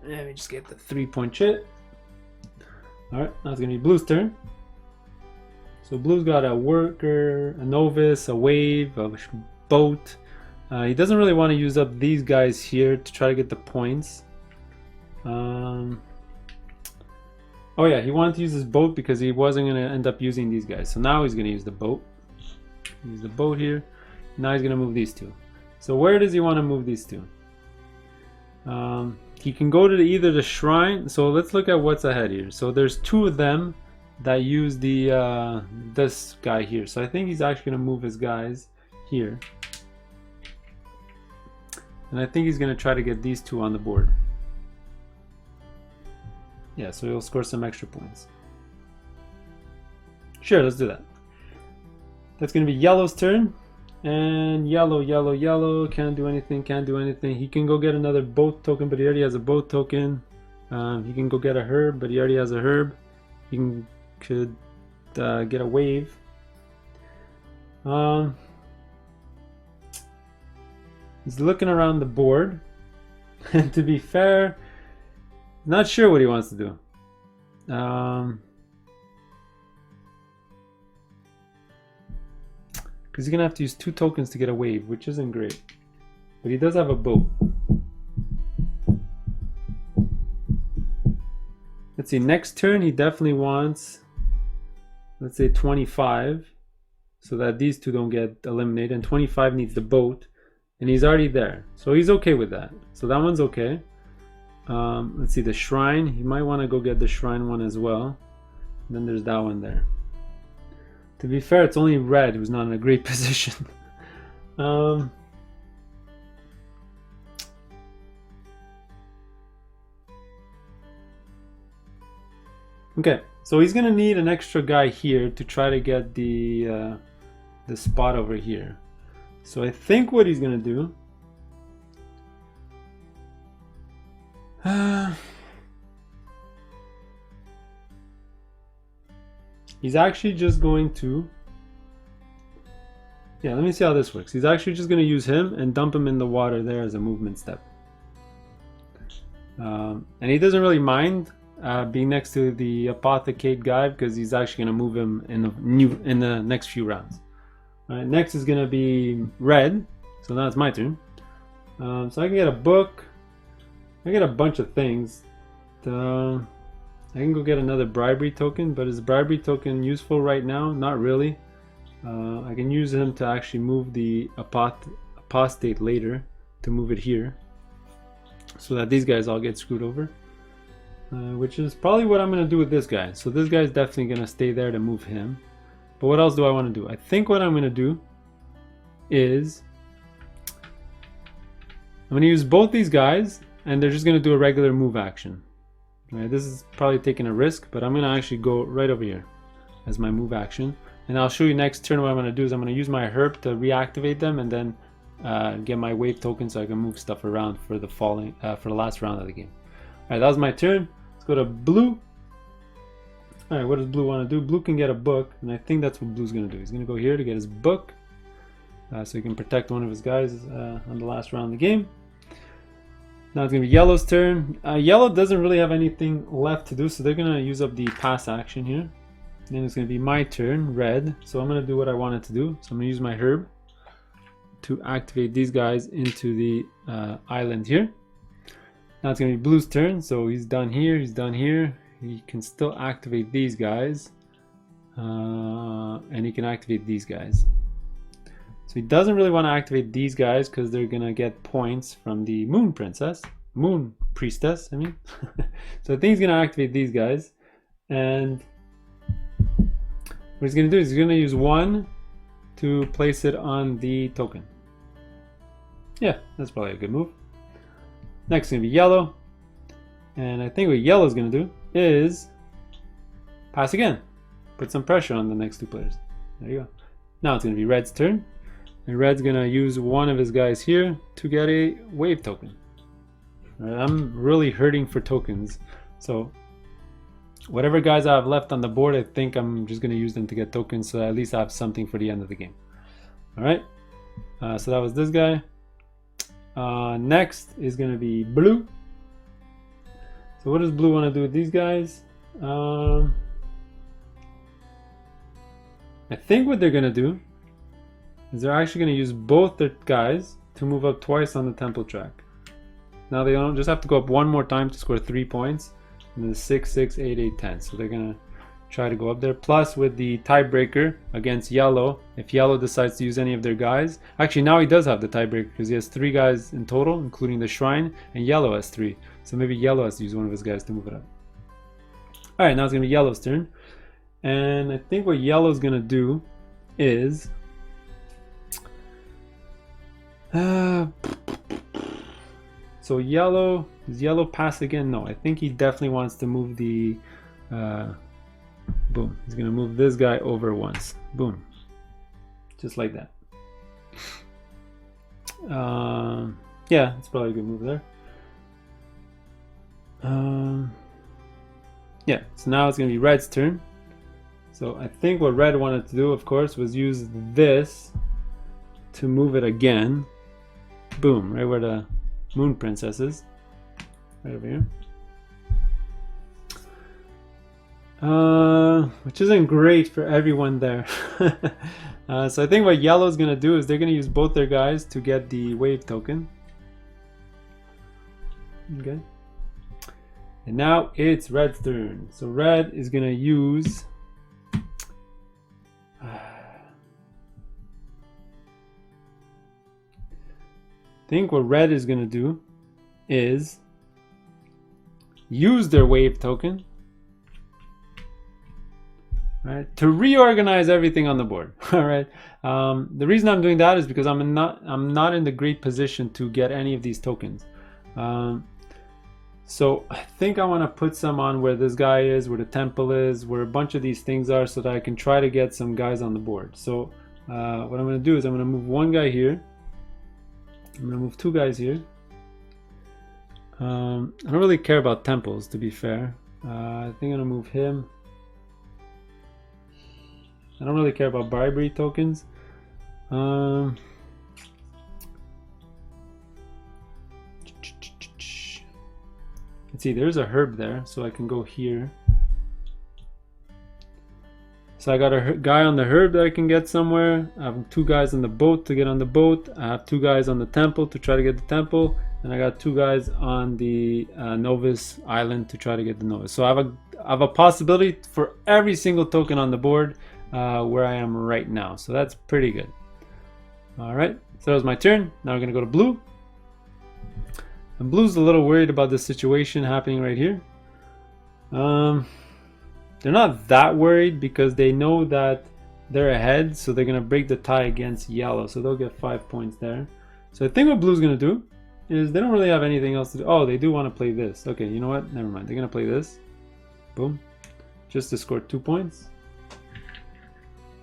Speaker 1: Let me just get the 3-point chit. Alright, now it's gonna be blue's turn. So blue's got a worker, a novice, a wave, a boat. He doesn't really want to use up these guys here to try to get the points. Oh yeah, he wanted to use his boat because he wasn't going to end up using these guys. So now he's going to use the boat. Use the boat here. Now he's going to move these two. So where does he want to move these two? He can go to either the shrine. So let's look at what's ahead here. So there's 2 of them that use the this guy here. So I think he's actually going to move his guys here. And I think he's going to try to get these 2 on the board. Yeah, so he'll score some extra points. Sure, let's do that. That's going to be yellow's turn. And yellow, yellow, yellow. Can't do anything, can't do anything. He can go get another boat token, but he already has a boat token. He can go get a herb, but he already has a herb. He could get a wave. He's looking around the board, and to be fair, not sure what he wants to do. Because he's gonna have to use 2 tokens to get a wave, which isn't great. But he does have a boat. Let's see, next turn he definitely wants, let's say 25, so that these 2 don't get eliminated, and 25 needs the boat. And he's already there, so he's okay with that. So that one's okay. Let's see, the shrine. He might want to go get the shrine one as well. And then there's that one there. To be fair, it's only red who's not in a great position. Okay, so he's gonna need an extra guy here to try to get the spot over here. So I think what he's gonna do, he's actually just going to, yeah, let me see how this works. He's actually just gonna use him and dump him in the water there as a movement step. And he doesn't really mind being next to the apothecate guy because he's actually gonna move him in the next few rounds. Alright, next is gonna be red, so now it's my turn. So I can get a book. I get a bunch of things. I can go get another bribery token, but is bribery token useful right now? Not really. I can use him to actually move the apostate later, to move it here, so that these guys all get screwed over. Which is probably what I'm gonna do with this guy. So this guy's definitely gonna stay there to move him. But what else do I want to do? I think what I'm going to do is I'm going to use both these guys, and they're just going to do a regular move action. Right, this is probably taking a risk, but I'm going to actually go right over here as my move action. And I'll show you next turn what I'm going to do is I'm going to use my herb to reactivate them, and then get my wave token so I can move stuff around for the for the last round of the game. All right, that was my turn. Let's go to blue. Alright, what does blue want to do? Blue can get a book, and I think that's what blue's going to do. He's going to go here to get his book, so he can protect one of his guys on the last round of the game. Now it's going to be yellow's turn. Yellow doesn't really have anything left to do, so they're going to use up the pass action here. Then it's going to be my turn, red. So I'm going to do what I wanted to do. So I'm going to use my herb to activate these guys into the island here. Now it's going to be blue's turn, so he's done here, he's done here. He can still activate these guys, and he can activate these guys. So he doesn't really want to activate these guys because they're gonna get points from the moon priestess, I mean. So I think he's gonna activate these guys, and what he's gonna do is he's gonna use 1 to place it on the token. Yeah, that's probably a good move. Next is gonna be yellow. And I think what yellow is going to do is pass again. Put some pressure on the next two players. There you go. Now it's going to be Red's turn. And Red's going to use one of his guys here to get a wave token. Right, I'm really hurting for tokens. So whatever guys I have left on the board, I think I'm just going to use them to get tokens, so at least I have something for the end of the game. All right. So that was this guy. Next is going to be Blue. So what does Blue want to do with these guys? I think what they're going to do is they're actually going to use both their guys to move up twice on the temple track. Now they don't just have to go up one more time to score 3 points. And then 6, 6, 8, 8, 10. So they're going to try to go up there. Plus with the tiebreaker against Yellow, if Yellow decides to use any of their guys. Actually, now he does have the tiebreaker because he has 3 guys in total, including the Shrine, and Yellow has 3. So maybe Yellow has to use one of his guys to move it up. Alright, now it's going to be Yellow's turn. And I think what Yellow's going to do is... so Yellow, does Yellow pass again? No, I think he definitely wants to move the... boom, he's going to move this guy over once. Boom. Just like that. Yeah, it's probably a good move there. Yeah, so now it's going to be Red's turn. So I think what Red wanted to do, of course, was use this to move it again. Boom, right where the Moon Princess is. Right over here. Which isn't great for everyone there. So I think what Yellow's going to do is they're going to use both their guys to get the wave token. Okay. And now it's Red's turn. So Red is going to use... I think what Red is going to do is use their wave token, right, to reorganize everything on the board. All right. The reason I'm doing that is because I'm not in the great position to get any of these tokens. So I think I want to put some on where this guy is, where the temple is, where a bunch of these things are, so that I can try to get some guys on the board. So what I'm going to do is I'm going to move one guy here. I'm going to move 2 guys here. I don't really care about temples, to be fair. I think I'm going to move him. I don't really care about bribery tokens. Let's see, there's a herb there, so I can go here. So I got a guy on the herb that I can get somewhere. I have 2 guys on the boat to get on the boat. I have 2 guys on the temple to try to get the temple. And I got 2 guys on the Novice Island to try to get the Novice. So I have a possibility for every single token on the board where I am right now. So that's pretty good. Alright, so that was my turn. Now we're going to go to Blue. And Blue's a little worried about this situation happening right here. They're not that worried because they know that they're ahead, so they're going to break the tie against Yellow, so they'll get 5 points there. So I think what Blue's going to do is they don't really have anything else to do. Oh, they do want to play this. Okay, you know what? Never mind. They're going to play this. Boom. Just to score 2 points.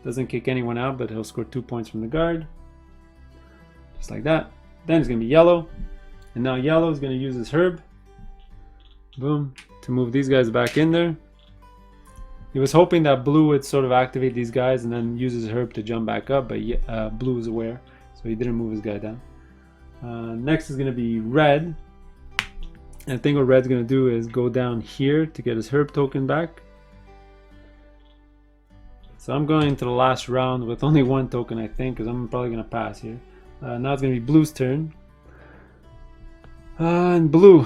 Speaker 1: Doesn't kick anyone out, but he'll score 2 points from the guard. Just like that. Then it's going to be Yellow. And now Yellow is going to use his herb. Boom. To move these guys back in there. He was hoping that Blue would sort of activate these guys and then use his herb to jump back up, but Blue is aware, so he didn't move his guy down. Next is going to be Red. And I think what Red's going to do is go down here to get his herb token back. So I'm going into the last round with only 1 token, I think, because I'm probably going to pass here. Now it's going to be Blue's turn. And Blue,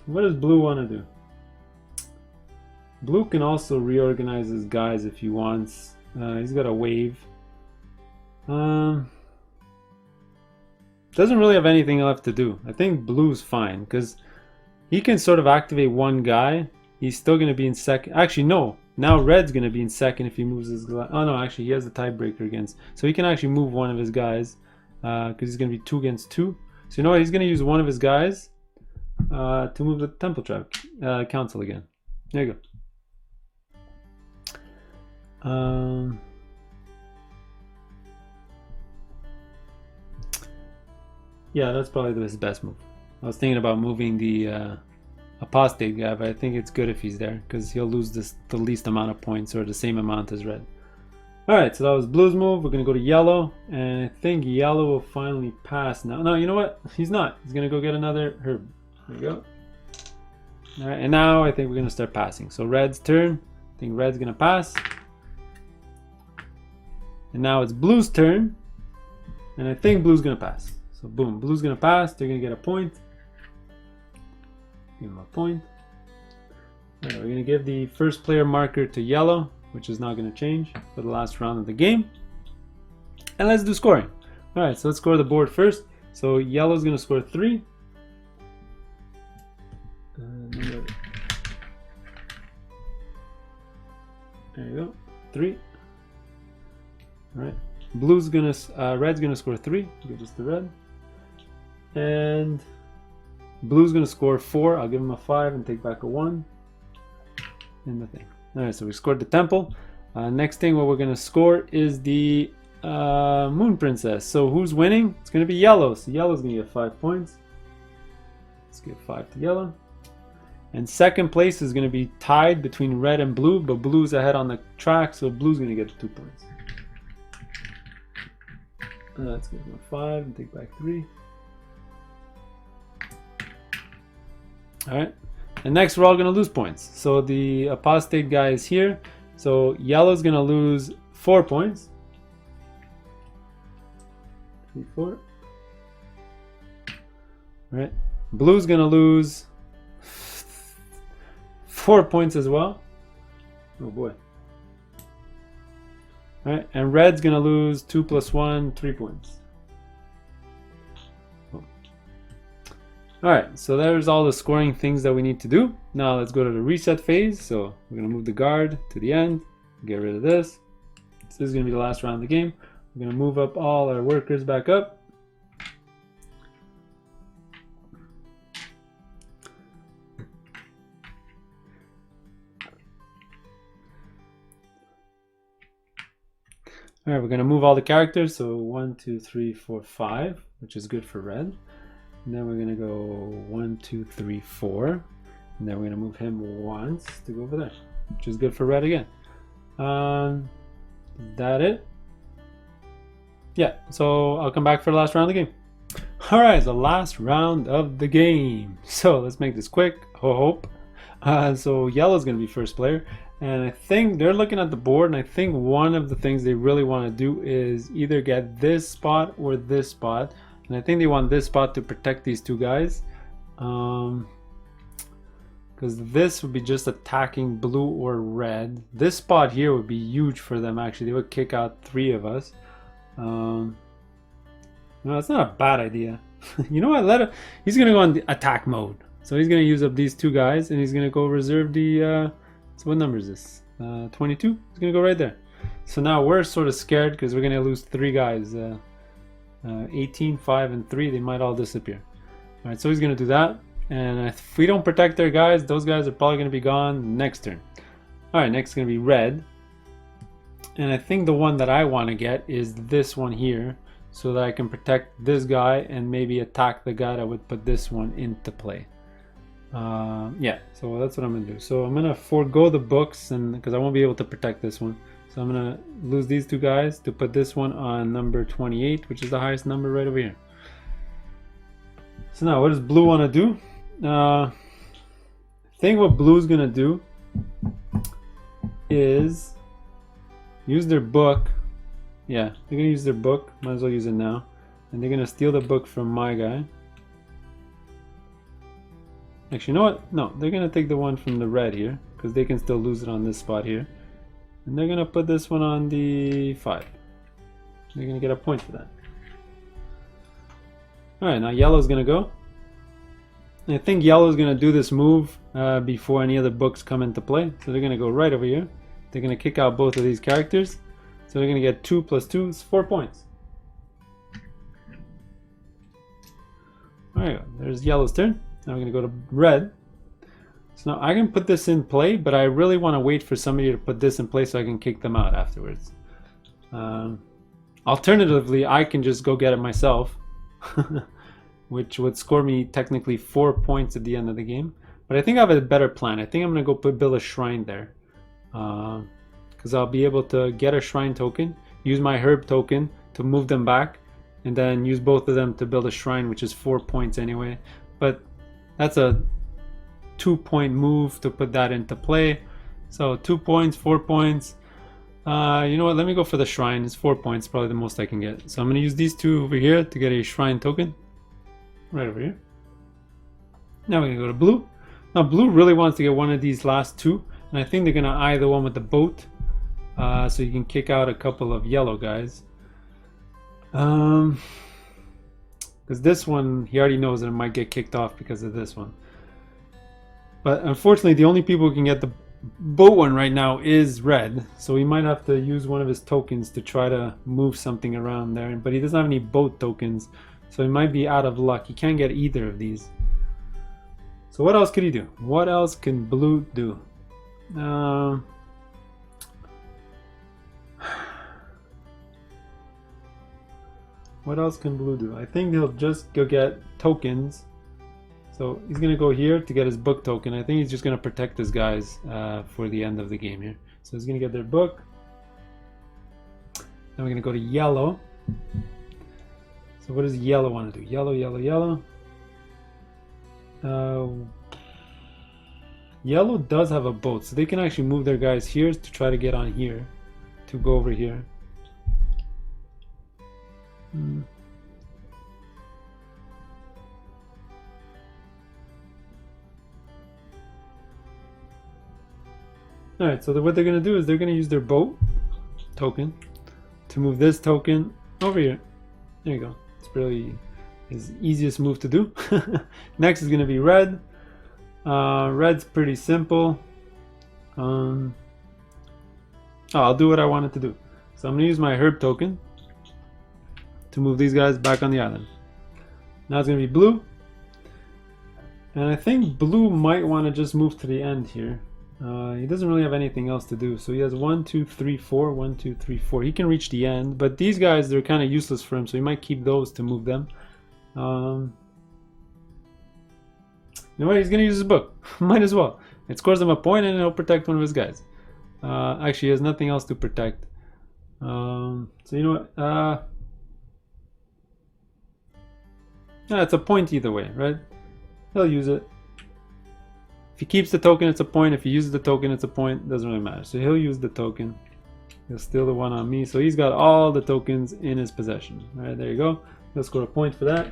Speaker 1: what does Blue want to do? Blue can also reorganize his guys if he wants. He's got a wave. Doesn't really have anything left to do. I think Blue's fine because he can sort of activate 1 guy. He's still going to be in second. Actually, no. Now Red's going to be in second if he moves his guy. Oh no, actually he has the tiebreaker against. So he can actually move 1 of his guys because he's going to be 2 against 2. So you know what? He's going to use 1 of his guys to move the temple trap council again. There you go. Yeah, that's probably his best move. I was thinking about moving the apostate guy, but I think it's good if he's there because he'll lose the least amount of points or the same amount as red. Alright, so that was blue's move. We're going to go to yellow, and I think yellow will finally pass now. No, you know what? He's not. He's going to go get another herb. There we go. Alright, and now I think we're going to start passing. So red's turn. I think red's going to pass. And now it's blue's turn, and I think blue's going to pass. So boom, blue's going to pass. They're going to get a point. Give him a point. Alright, we're going to give the first player marker to yellow, which is not going to change for the last round of the game. And let's do scoring. Alright, so let's score the board first. So yellow's going to score 3. There you go, 3. Alright, red's gonna score 3. Give this to red. And blue's gonna score 4. I'll give him a 5 and take back a 1. And the thing. Alright, so we scored the temple. Next thing, what we're gonna score is the moon princess. So who's winning? It's gonna be yellow. So yellow's gonna get 5 points. Let's give 5 to yellow. And second place is going to be tied between red and blue, but blue's ahead on the track, so blue's going to get 2 points. Let's give him a 5 and take back 3. Alright, and next we're all going to lose points. So the apostate guy is here, so yellow's going to lose 4 points. 3, 4. Alright, blue's going to lose 4 points as well. Oh boy. Alright, and red's gonna lose 2 + 1, 3 points. Oh. Alright, so there's all the scoring things that we need to do. Now let's go to the reset phase. So we're gonna move the guard to the end, get rid of this. This is gonna be the last round of the game. We're gonna move up all our workers back up. All right, we're gonna move all the characters. So 1, 2, 3, 4, 5, which is good for red. And then we're gonna go 1, 2, 3, 4, and then we're gonna move him once to go over there, which is good for red again. Is that it? Yeah. So I'll come back for the last round of the game. All right, the last round of the game. So let's make this quick. Hope. So yellow's gonna be first player. And I think they're looking at the board, and I think one of the things they really want to do is either get this spot or this spot. And I think they want this spot to protect these 2 guys. Because this would be just attacking blue or red. This spot here would be huge for them, actually. They would kick out 3 of us. No, it's not a bad idea. You know what? He's going to go on the attack mode. So he's going to use up these 2 guys, and he's going to go reserve the... So what number is this? 22? It's gonna go right there. So now we're sort of scared because we're gonna lose 3 guys. 18, 5, and 3. They might all disappear. All right, so he's gonna do that. And if we don't protect their guys, those guys are probably gonna be gone next turn. All right, next is gonna be red. And I think the one that I want to get is this one here, so that I can protect this guy and maybe attack the guy that would put this one into play. Yeah, so that's what I'm gonna do. So I'm gonna forego the books, and because I won't be able to protect this one, so I'm gonna lose these 2 guys to put this one on number 28, which is the highest number right over here. So now what does blue want to do? I think what blue's gonna do is use their book. Yeah, they're gonna use their book. Might as well use it now. And they're gonna steal the book from my guy. Actually, you know what? No, they're gonna take the one from the red here, because they can still lose it on this spot here. And they're gonna put this one on the 5. They're gonna get a point for that. Alright, now yellow's gonna go. I think yellow's gonna do this move before any other books come into play. So they're gonna go right over here. They're gonna kick out both of these characters. So they're gonna get 2 + 2 is 4 points. Alright, there's yellow's turn. Now we're gonna go to red. So now I can put this in play, but I really want to wait for somebody to put this in play so I can kick them out afterwards. Alternatively, I can just go get it myself, which would score me technically 4 points at the end of the game. But I think I have a better plan. I think I'm going to go build a shrine there. Because I'll be able to get a shrine token, use my herb token to move them back, and then use both of them to build a shrine, which is 4 points anyway. But that's a 2-point move to put that into play. So 2 points, 4 points. You know what, let me go for the shrine. It's 4 points, probably the most I can get. So I'm going to use these two over here to get a shrine token. Right over here. Now we're going to go to blue. Now blue really wants to get one of these last two. And I think they're going to eye the one with the boat. So you can kick out a couple of yellow guys. Because this one, he already knows that it might get kicked off because of this one. But unfortunately, the only people who can get the boat one right now is red. So he might have to use one of his tokens to try to move something around there. But he doesn't have any boat tokens. So he might be out of luck. He can't get either of these. So what else could he do? What else can blue do? What else can blue do? I think he'll just go get tokens. So he's going to go here to get his book token. I think he's just going to protect his guys for the end of the game here. So he's going to get their book. Then we're going to go to yellow. So what does yellow want to do? Yellow, yellow, yellow. Yellow does have a boat, so they can actually move their guys here to try to get on here, to go over here. Alright, so what they're going to do is they're going to use their boat token to move this token over here. There you go. It's really his easiest move to do. Next is going to be red. Red's pretty simple. I'll do what I wanted to do. So I'm going to use my herb token to move these guys back on the island. Now it's going to be blue. And I think blue might want to just move to the end here. He doesn't really have anything else to do. So he has 1, 2, 3, 4. 1, 2, 3, 4. He can reach the end. But these guys, they're kind of useless for him. So he might keep those to move them. You know what? He's going to use his book. Might as well. It scores him a point and it'll protect one of his guys. Actually, he has nothing else to protect. So you know what? Yeah, it's a point either way, right? He'll use it. If he keeps the token, it's a point. If he uses the token, it's a point. Doesn't really matter. So he'll use the token. He'll steal the one on me. So he's got all the tokens in his possession. All right, there you go. He'll score a point for that.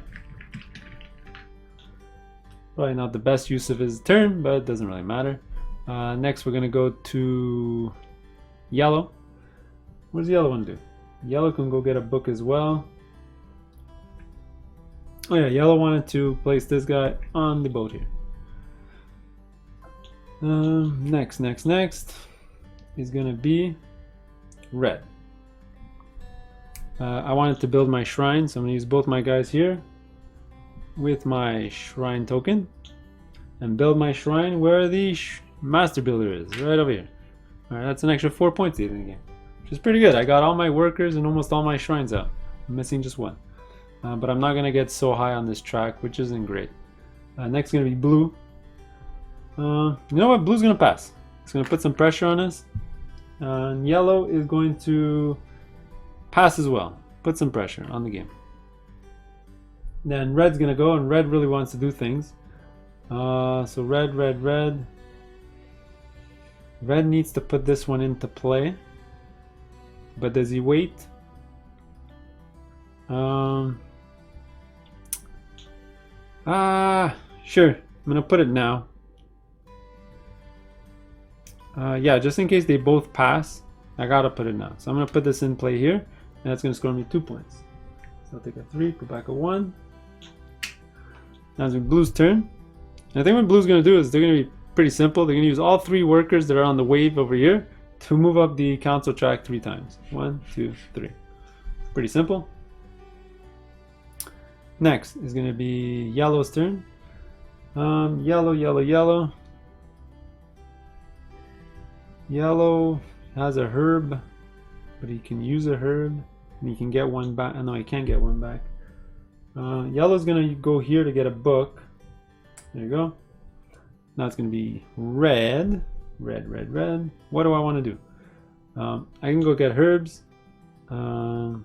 Speaker 1: Probably not the best use of his turn, but it doesn't really matter. Next, we're going to go to yellow. What does yellow want to do? Yellow can go get a book as well. Oh yeah, yellow wanted to place this guy on the boat here. Next is going to be red. I wanted to build my shrine, so I'm going to use both my guys here with my shrine token and build my shrine where the master builder is, right over here. Alright, that's an extra 4 points in the game, which is pretty good. I got all my workers and almost all my shrines out. I'm missing just one. But I'm not going to get so high on this track, which isn't great. Next is going to be blue. You know what? Blue's going to pass. It's going to put some pressure on us. And yellow is going to pass as well. Put some pressure on the game. Then red's going to go, and red really wants to do things. So red. Red needs to put this one into play. But does he wait? Sure. I'm going to put it now. Yeah, just in case they both pass, I gotta put it now. So I'm gonna put this in play here, and that's gonna score me 2 points. So I'll take a 3, put back a 1. Now it's blue's turn. And I think what blue's gonna do is they're gonna be pretty simple. They're gonna use all 3 workers that are on the wave over here to move up the council track 3 times. 1, 2, 3. Pretty simple. Next is gonna be yellow's turn. Yellow. Yellow has a herb, but he can use a herb, and he can get one back. No, he can't get one back. Yellow's gonna go here to get a book. There you go. Now it's gonna be red. Red, red, red. What do I want to do? I can go get herbs. Yeah,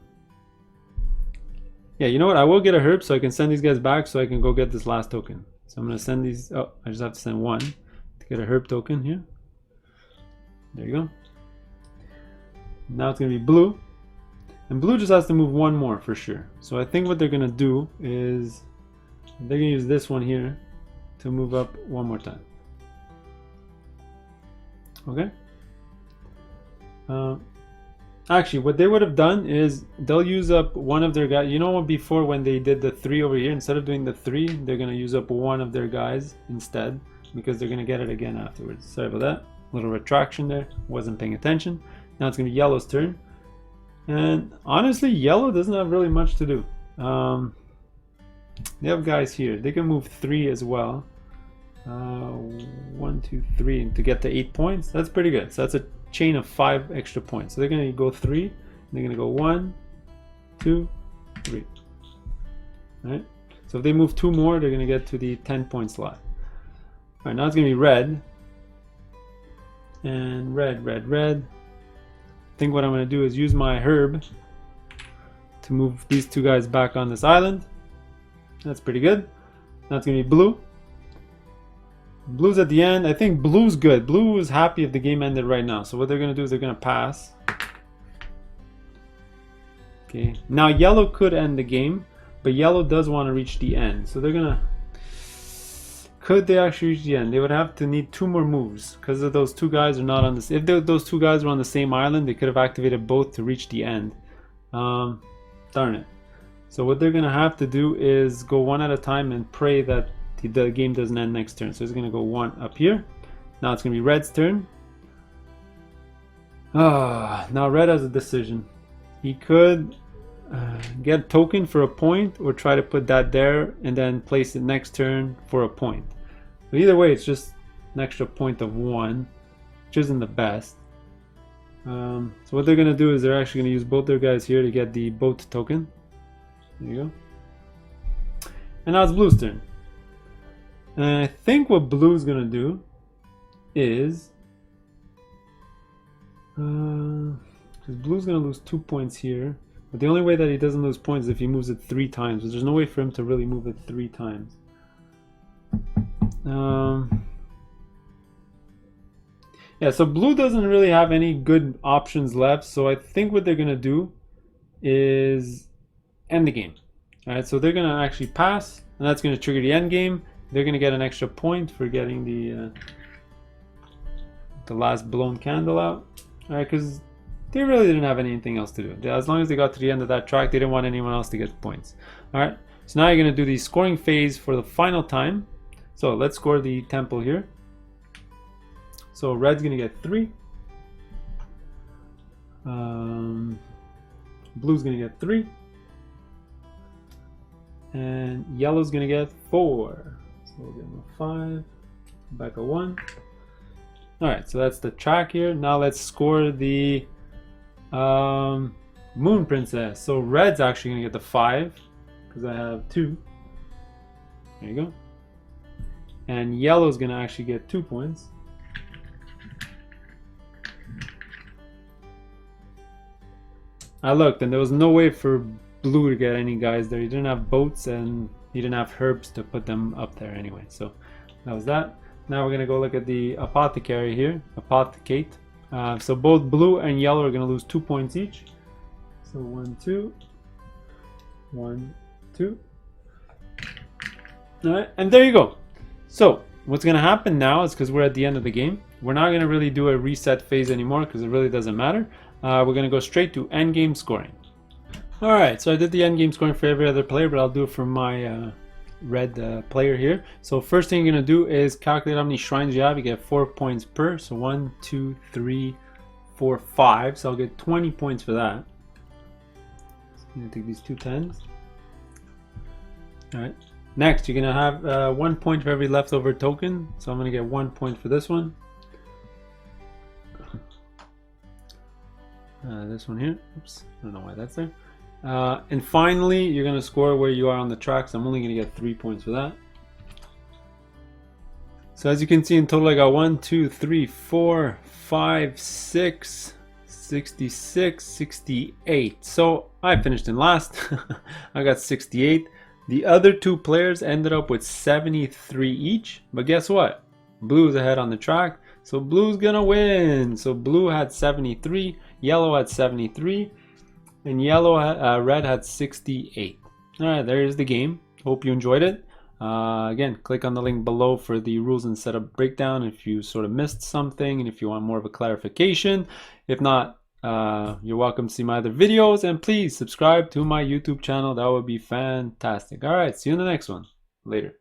Speaker 1: you know what? I will get a herb so I can send these guys back so I can go get this last token. So I'm gonna send these. Oh, I just have to send one to get a herb token here. There you go. Now it's gonna be blue. And blue just has to move one more for sure. So I think what they're gonna do is they're gonna use this one here to move up one more time. Okay. Actually, what they would have done is they'll use up one of their guys. You know what? Before when they did the 3 over here, instead of doing the 3, they're gonna use up one of their guys instead because they're gonna get it again afterwards. Sorry about that. Little retraction there. Wasn't paying attention. Now it's gonna be yellow's turn. And honestly, yellow doesn't have really much to do. They have guys here. They can move 3 as well. 1, 2, 3 to get to 8 points. That's pretty good. So that's a chain of 5 extra points. So they're going to go 3. And they're going to go 1, 2, 3. All right. So if they move 2 more, they're going to get to the 10-point slot. All right. Now it's going to be red. And red, red, red. I think what I'm going to do is use my herb to move these 2 guys back on this island. That's pretty good. Now it's going to be blue. Blue's at the end. I think blue's good. Blue is happy if the game ended right now. So what they're going to do is they're going to pass. Okay. Now yellow could end the game, but yellow does want to reach the end. So they're going to... Could they actually reach the end? They would have to need 2 more moves because of those 2 guys are not on this. If those 2 guys were on the same island, they could have activated both to reach the end. Darn it. So what they're going to have to do is go one at a time and pray that the game doesn't end next turn. So it's going to go 1 up here. Now it's going to be red's turn. Now red has a decision. He could get a token for a point or try to put that there and then place it next turn for a point. But either way, it's just an extra point of 1, which isn't the best. So what they're going to do is they're actually going to use both their guys here to get the boat token. There you go. And now it's blue's turn. And I think what blue's going to do is... because blue's going to lose 2 points here. But the only way that he doesn't lose points is if he moves it 3 times. But there's no way for him to really move it 3 times. Yeah, so blue doesn't really have any good options left. So I think what they're going to do is end the game. All right, so they're going to actually pass. And that's going to trigger the end game. They're going to get an extra point for getting the last blown candle out. All right, because they really didn't have anything else to do. As long as they got to the end of that track, they didn't want anyone else to get points. All right, so now you're going to do the scoring phase for the final time. So let's score the temple here. So red's going to get 3. Blue's going to get 3. And yellow's going to get 4. So we'll give them a 5. Back a 1. Alright, so that's the track here. Now let's score the Moon Princess. So red's actually going to get the 5 because I have 2. There you go. And yellow's going to actually get 2 points. I looked and there was no way for blue to get any guys there. He didn't have boats and he didn't have herbs to put them up there anyway. So that was that. Now we're going to go look at the apothecary here. Apothecate. So both blue and yellow are going to lose 2 points each. So 1, 2. 1, 2. Alright, and there you go. So what's going to happen now is because we're at the end of the game, we're not going to really do a reset phase anymore because it really doesn't matter. We're going to go straight to endgame scoring. Alright, so I did the endgame scoring for every other player, but I'll do it for my red player here. So first thing you're going to do is calculate how many shrines you have. You get 4 points per. So 1, 2, 3, 4, 5. So I'll get 20 points for that. So I'm going to take these 2 10s. Alright. Next, you're going to have 1 point for every leftover token. So I'm going to get 1 point for this one. This one here. Oops, I don't know why that's there. And finally, you're going to score where you are on the track. So I'm only going to get 3 points for that. So as you can see, in total, I got 1, 2, 3, 4, 5, 6, 66, 68. So I finished in last. I got 68. The other two players ended up with 73 each. But guess what? Blue's ahead on the track. So blue's gonna win. So blue had 73, yellow had 73, and red had 68. All right, there's the game. Hope you enjoyed it. Again, click on the link below for the rules and setup breakdown if you sort of missed something and if you want more of a clarification. If not, you're welcome to see my other videos, and please subscribe to my YouTube channel. That would be fantastic. All right, see you in the next one. Later.